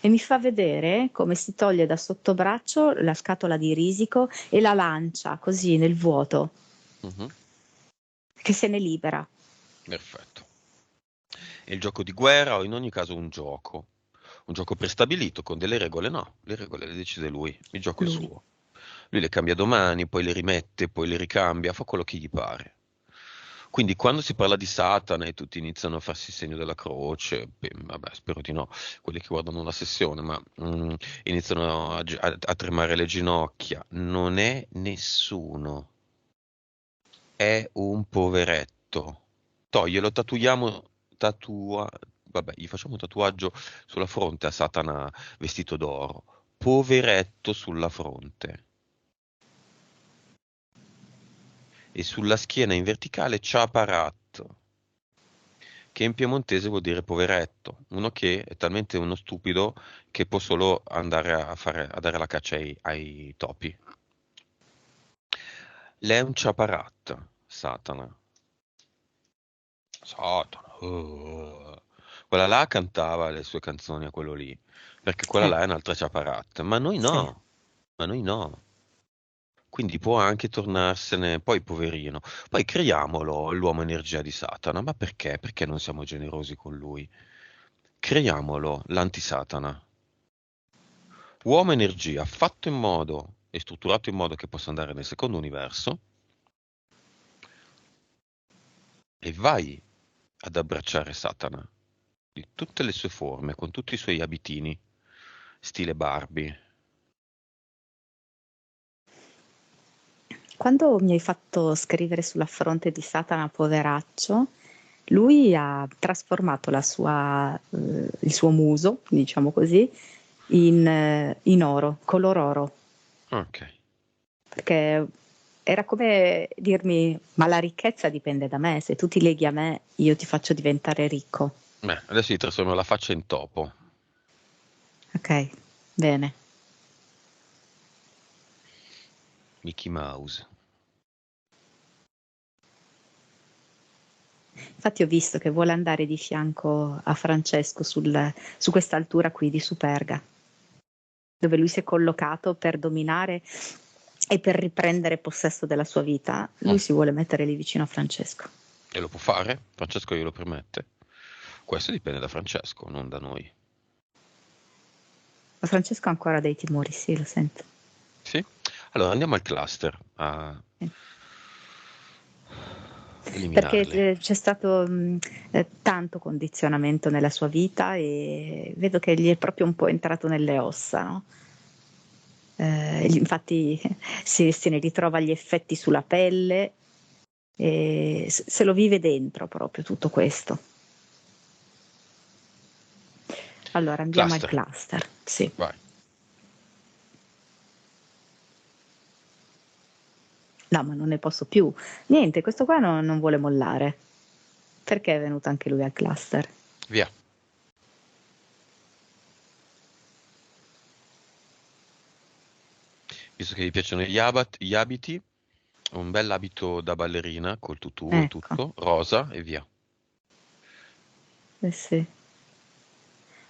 E mi fa vedere come si toglie da sotto braccio la scatola di risico e la lancia così nel vuoto, mhm, che se ne libera. perfetto. È il gioco di guerra o in ogni caso un gioco. Un gioco prestabilito con delle regole? No, le regole le decide lui, il gioco è Lui. suo. Lui le cambia domani, poi le rimette, poi le ricambia, fa quello che gli pare. Quindi quando si parla di Satana e tutti iniziano a farsi il segno della croce, beh, vabbè, spero di no, quelli che guardano la sessione, ma iniziano a tremare le ginocchia, non è nessuno, è un poveretto. Toglielo, vabbè, gli facciamo un tatuaggio sulla fronte a Satana vestito d'oro. Poveretto sulla fronte. E sulla schiena in verticale Chaparat, che in piemontese vuol dire poveretto, uno che è talmente uno stupido che può solo andare a dare la caccia ai topi. Lei è un Chaparat, Satana. Satana. Quella là cantava le sue canzoni a quello lì, perché quella Eh, là è un'altra Chaparat, ma noi sì. no, ma noi no. Quindi può anche tornarsene, poi poverino. Poi creiamolo l'uomo energia di Satana, ma perché? Perché non siamo generosi con lui? Creiamolo l'anti-Satana. Uomo energia fatto in modo e strutturato in modo che possa andare nel secondo universo e vai ad abbracciare Satana di tutte le sue forme, con tutti i suoi abitini, stile Barbie. Quando mi hai fatto scrivere sulla fronte di Satana poveraccio, lui ha trasformato il suo muso, diciamo così, in oro, color oro, Ok. perché era come dirmi, ma la ricchezza dipende da me, se tu ti leghi a me, io ti faccio diventare ricco. Beh, adesso gli trasformiamo la faccia in topo. Ok, bene. Mickey Mouse. Infatti ho visto che vuole andare di fianco a Francesco su questa altura qui di Superga, dove lui si è collocato per dominare e per riprendere possesso della sua vita. Lui si vuole mettere lì vicino a Francesco. E lo può fare? Francesco glielo permette? Questo dipende da Francesco, non da noi. Ma Francesco ha ancora dei timori, sì, lo sento. Sì? Allora andiamo al cluster a Perché eliminarli. c'è stato tanto condizionamento nella sua vita e vedo che gli è proprio un po' entrato nelle ossa, no? Infatti se ne ritrova gli effetti sulla pelle e se lo vive dentro proprio tutto questo. Allora andiamo al Cluster, cluster, sì. vai. No, ma non ne posso più. Niente, questo qua non vuole mollare. Perché è venuto anche lui al cluster? Via. Visto che gli piacciono gli abiti, un bel abito da ballerina col tutù e Ecco, tutto, rosa e via. eh sì.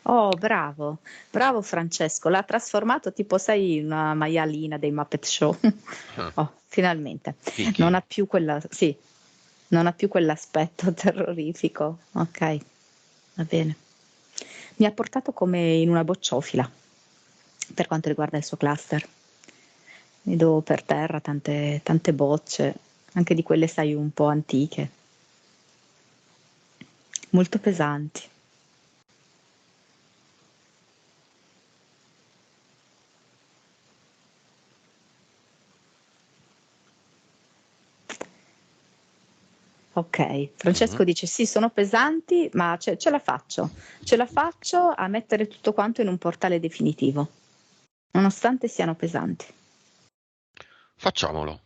Oh, bravo, bravo Francesco, l'ha trasformato tipo, sai, in una maialina dei Muppet Show. Ah, Oh, finalmente. Non Vicky, ha più quella, sì, non ha più quell'aspetto terrorifico. Ok, va bene. Mi ha portato come in una bocciofila per quanto riguarda il suo cluster. Vedo per terra tante bocce, anche di quelle, sai, un po' antiche, molto pesanti. Ok, Mhm. Francesco dice sì, sono pesanti, ma ce la faccio a mettere tutto quanto in un portale definitivo, nonostante siano pesanti. Facciamolo.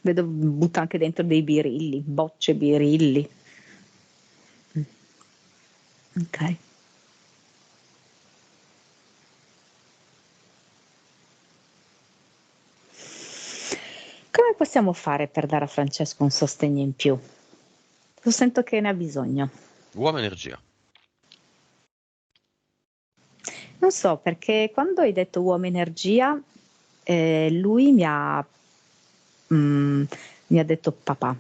Vedo butta anche dentro dei birilli, bocce birilli. Mm, ok. Come possiamo fare per dare a Francesco un sostegno in più? Lo sento che ne ha bisogno. Uomo energia. Non so, perché quando hai detto uomo energia, lui mm, mi ha detto papà.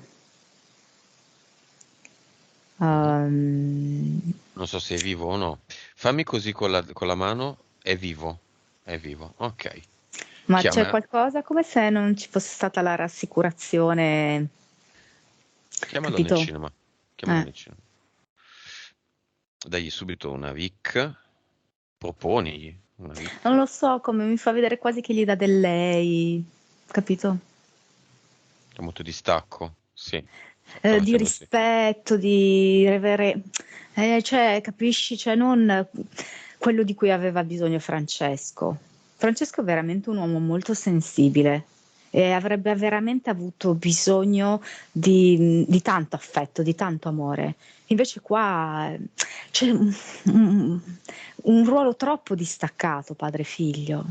Mhm. Um, Non so se è vivo o no. Fammi così con la mano. È vivo. È vivo. Ok. ma c'è Chiama, qualcosa come se non ci fosse stata la rassicurazione, chiamalo nel capito? cinema. Chiamalo Eh, nel cinema. Dagli subito una Vic. Proponigli una Vic. non lo so, come mi fa vedere quasi che gli dà del lei, capito? C'è molto distacco. Sì. Sta Di facendo sì. rispetto, cioè, capisci? Cioè, non quello di cui aveva bisogno Francesco. Francesco è veramente un uomo molto sensibile e avrebbe veramente avuto bisogno di tanto affetto, di tanto amore. Invece qua c'è un- un ruolo troppo distaccato, padre-figlio.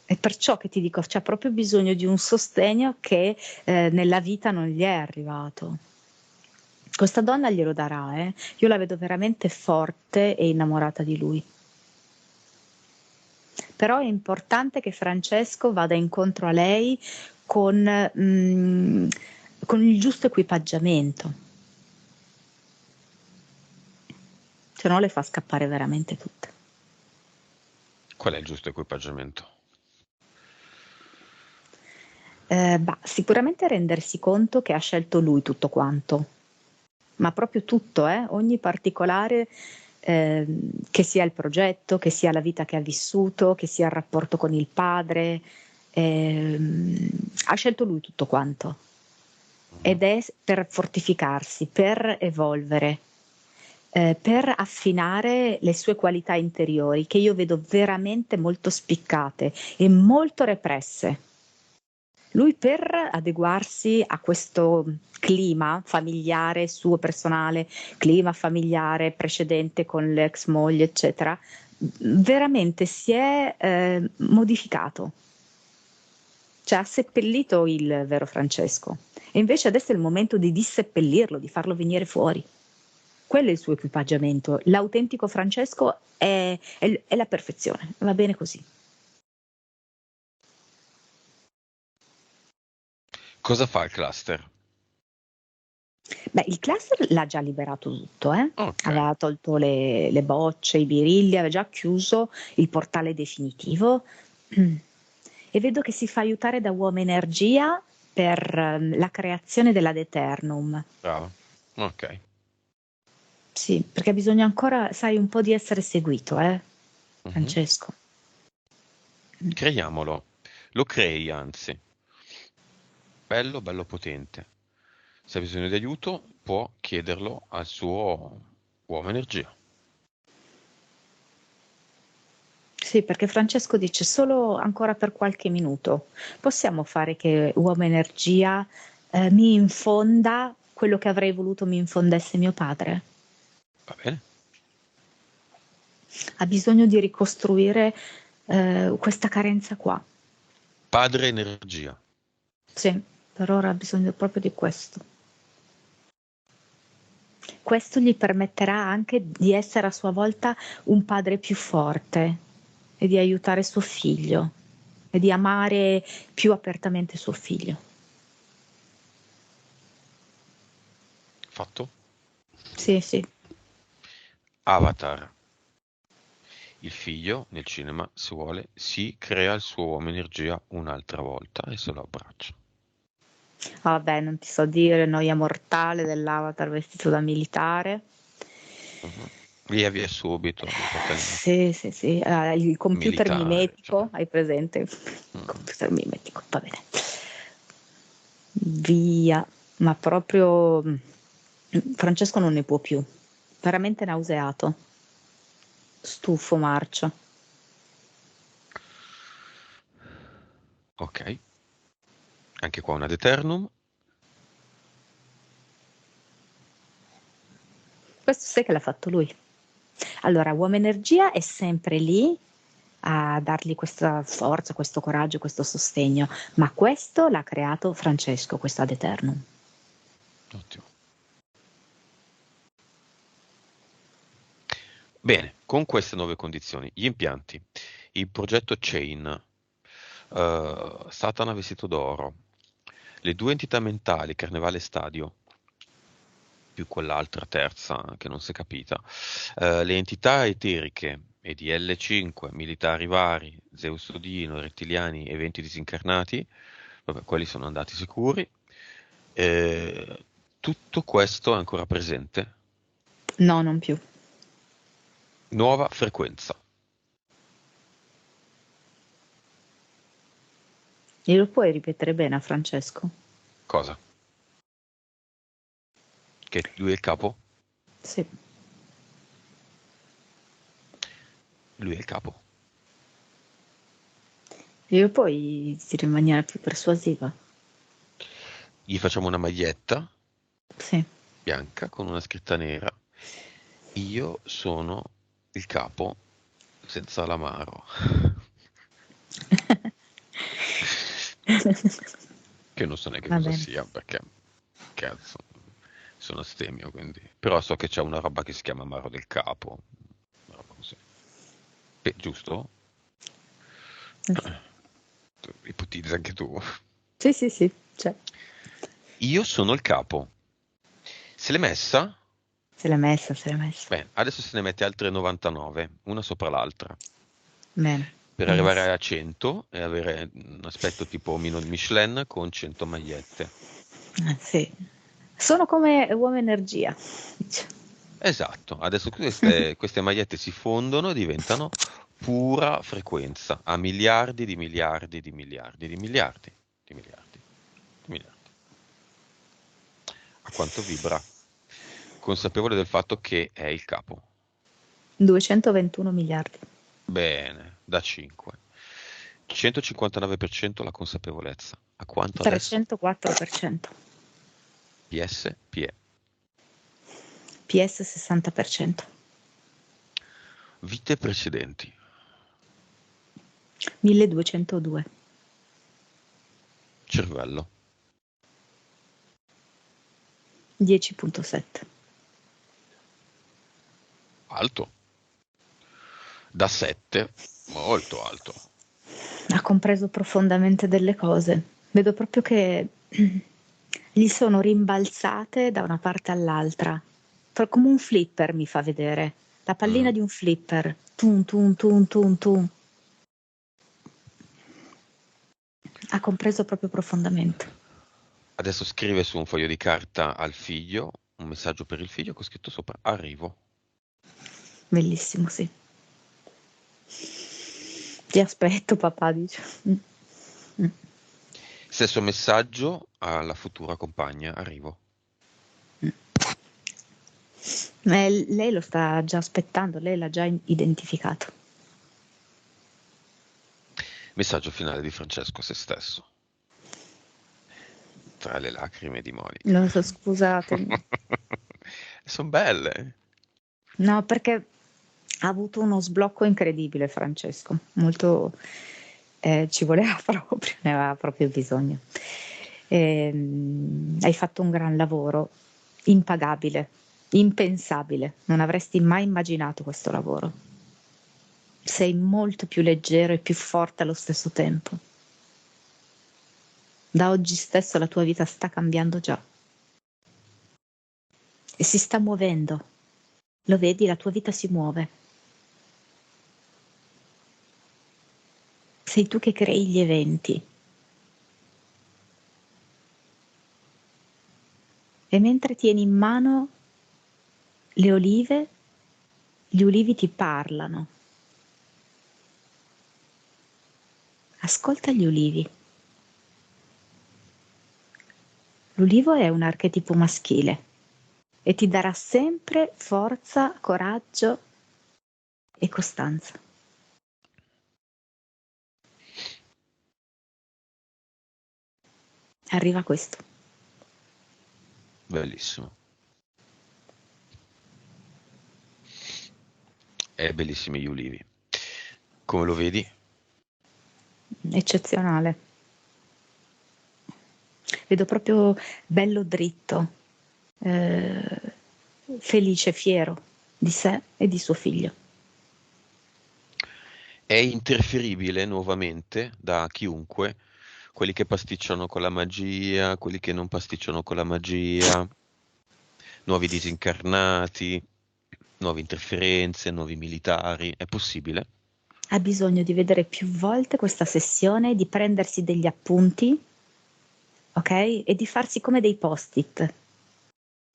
È perciò che ti dico, c'è proprio bisogno di un sostegno che nella vita non gli è arrivato. Questa donna glielo darà, eh? Io la vedo veramente forte e innamorata di lui. Però è importante che Francesco vada incontro a lei con, mm, con il giusto equipaggiamento, se no le fa scappare veramente tutte. Qual è il giusto equipaggiamento? Bah, sicuramente rendersi conto che ha scelto lui tutto quanto, ma proprio tutto, ogni particolare, che sia il progetto, che sia la vita che ha vissuto, che sia il rapporto con il padre, ehm, ha scelto lui tutto quanto Mhm. ed è per fortificarsi, per evolvere, per affinare le sue qualità interiori, che io vedo veramente molto spiccate e molto represse. Lui per adeguarsi a questo clima familiare, suo personale, clima familiare precedente con l'ex moglie, eccetera, veramente si è modificato. Cioè ha seppellito il vero Francesco e invece adesso è il momento di disseppellirlo, di farlo venire fuori. Quello è il suo equipaggiamento. L'autentico Francesco è la perfezione, va bene così. Cosa fa il cluster? Beh, il cluster l'ha già liberato tutto, Ok, aveva tolto le bocce, i birilli, aveva già chiuso il portale definitivo e vedo che si fa aiutare da Uomo Energia per la creazione della Deternum. bravo. Ok. Sì, perché bisogna ancora, sai, un po' di essere seguito, Mhm. Francesco. Creiamolo. Lo crei, anzi. Bello, bello potente. Se ha bisogno di aiuto, può chiederlo al suo uomo energia. Sì, perché Francesco dice solo ancora per qualche minuto. Possiamo fare che Uomo Energia mi infonda quello che avrei voluto mi infondesse mio padre? Va bene? Ha bisogno di ricostruire questa carenza qua. Padre energia. Sì, per ora ha bisogno proprio di questo. Questo gli permetterà anche di essere a sua volta un padre più forte e di aiutare suo figlio e di amare più apertamente suo figlio. Fatto? Sì, sì. Avatar. Il figlio, nel cinema, se vuole, si crea il suo uomo energia un'altra volta e se lo abbraccia. Vabbè, non ti so dire, noia mortale dell'avatar vestito da militare. Mhm. Via via subito, l'importante è Sì, sì, sì. Il computer militare. Cioè. mimetico, hai presente? Il Mm. computer mimetico, va bene. Via, ma proprio Francesco non ne può più. Veramente nauseato. Stufo, marcio. Ok, anche qua una Deternum. Questo sai che l'ha fatto lui. Allora, Uomo Energia è sempre lì a dargli questa forza, questo coraggio, questo sostegno, ma questo l'ha creato Francesco, questo ad eternum. Ottimo. Bene, con queste nuove condizioni, gli impianti, il progetto Chain, Satana vestito d'oro, le due entità mentali, Carnevale e Stadio, più quell'altra terza che non si è capita, le entità eteriche, EDL5, militari vari, Zeus Odino, rettiliani, eventi disincarnati, vabbè, quelli sono andati sicuri. Eh, Tutto questo è ancora presente. No, non più. Nuova frequenza. Glielo puoi ripetere bene a Francesco? Cosa? Che lui è il capo? Sì. Lui è il capo. Glielo puoi dire in maniera più persuasiva? Gli facciamo una maglietta Sì. bianca con una scritta nera. Io sono il capo senza l'amaro. Che non so neanche Va cosa bene. sia, perché cazzo, sono astemio, quindi. Però so che c'è una roba che si chiama amaro del capo. Una roba così. Giusto? Ipotizza anche tu. Sì, sì, sì, cioè, Io sono il capo. Se l'è messa? se l'è messa, se l'è messa. Bene, adesso se ne mette altre 99, una sopra l'altra, Bene, per arrivare benissimo. a 100 e avere un aspetto tipo omino di Michelin con 100 magliette. Sì. Sono come Uomo Energia. Dice. Esatto, adesso queste magliette si fondono e diventano pura frequenza, a miliardi di miliardi di miliardi di miliardi di miliardi di miliardi. A quanto vibra, consapevole del fatto che è il capo. 221 miliardi. Bene, da 5. 159% la consapevolezza. A quanto adesso? 304%. PS, PE. PS 60%. Vite precedenti. 1202. Cervello. 10,7. Alto. Da 7, molto alto. Ha compreso profondamente delle cose. Vedo proprio che gli sono rimbalzate da una parte all'altra. Come un flipper mi fa vedere. La pallina Mm. di un flipper. Tum, tum, tum, tum, tum. Ha compreso proprio profondamente. Adesso scrive su un foglio di carta al figlio, un messaggio per il figlio con scritto sopra arrivo. Bellissimo, sì. Ti aspetto, papà, dice. Mm. Stesso messaggio alla futura compagna, arrivo. Lei lo sta già aspettando, lei l'ha già identificato. Messaggio finale di Francesco a se stesso. Tra le lacrime di Monica. Lo so, scusatemi. Sono belle. No, perché ha avuto uno sblocco incredibile, Francesco. Molto, ci voleva proprio, ne aveva proprio bisogno. Hai fatto un gran lavoro, impagabile, impensabile. Non avresti mai immaginato questo lavoro. Sei molto più leggero e più forte allo stesso tempo. Da oggi stesso la tua vita sta cambiando già e si sta muovendo. Lo vedi, la tua vita si muove. Sei tu che crei gli eventi. E mentre tieni in mano le olive, gli ulivi ti parlano. Ascolta gli ulivi. L'ulivo è un archetipo maschile e ti darà sempre forza, coraggio e costanza. Arriva questo. Bellissimo. È bellissimi gli ulivi. Come lo vedi? Eccezionale. Vedo proprio bello dritto, felice, fiero di sé e di suo figlio. È interferibile nuovamente da chiunque, quelli che pasticciano con la magia, quelli che non pasticciano con la magia, nuovi disincarnati, nuove interferenze, nuovi militari. È possibile? Ha bisogno di vedere più volte questa sessione, di prendersi degli appunti, ok? E di farsi come dei post-it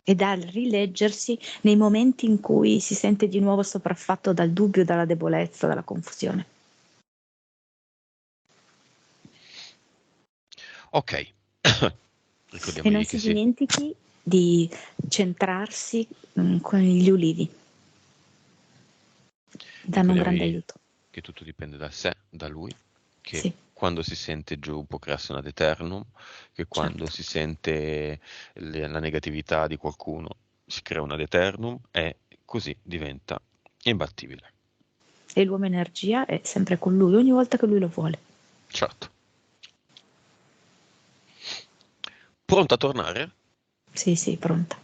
e da rileggersi nei momenti in cui si sente di nuovo sopraffatto dal dubbio, dalla debolezza, dalla confusione. Ok, E non ricordiamogli che si sì, dimentichi di centrarsi con gli ulivi. Danno un grande ricordiamogli aiuto. che tutto dipende da sé, da lui, che Sì, quando si sente giù può crearsi un ad eternum, che quando certo. si sente la negatività di qualcuno si crea un ad eternum e così diventa imbattibile. E l'uomo energia è sempre con lui ogni volta che lui lo vuole. Certo. Pronto a tornare? Sì, sì, pronta.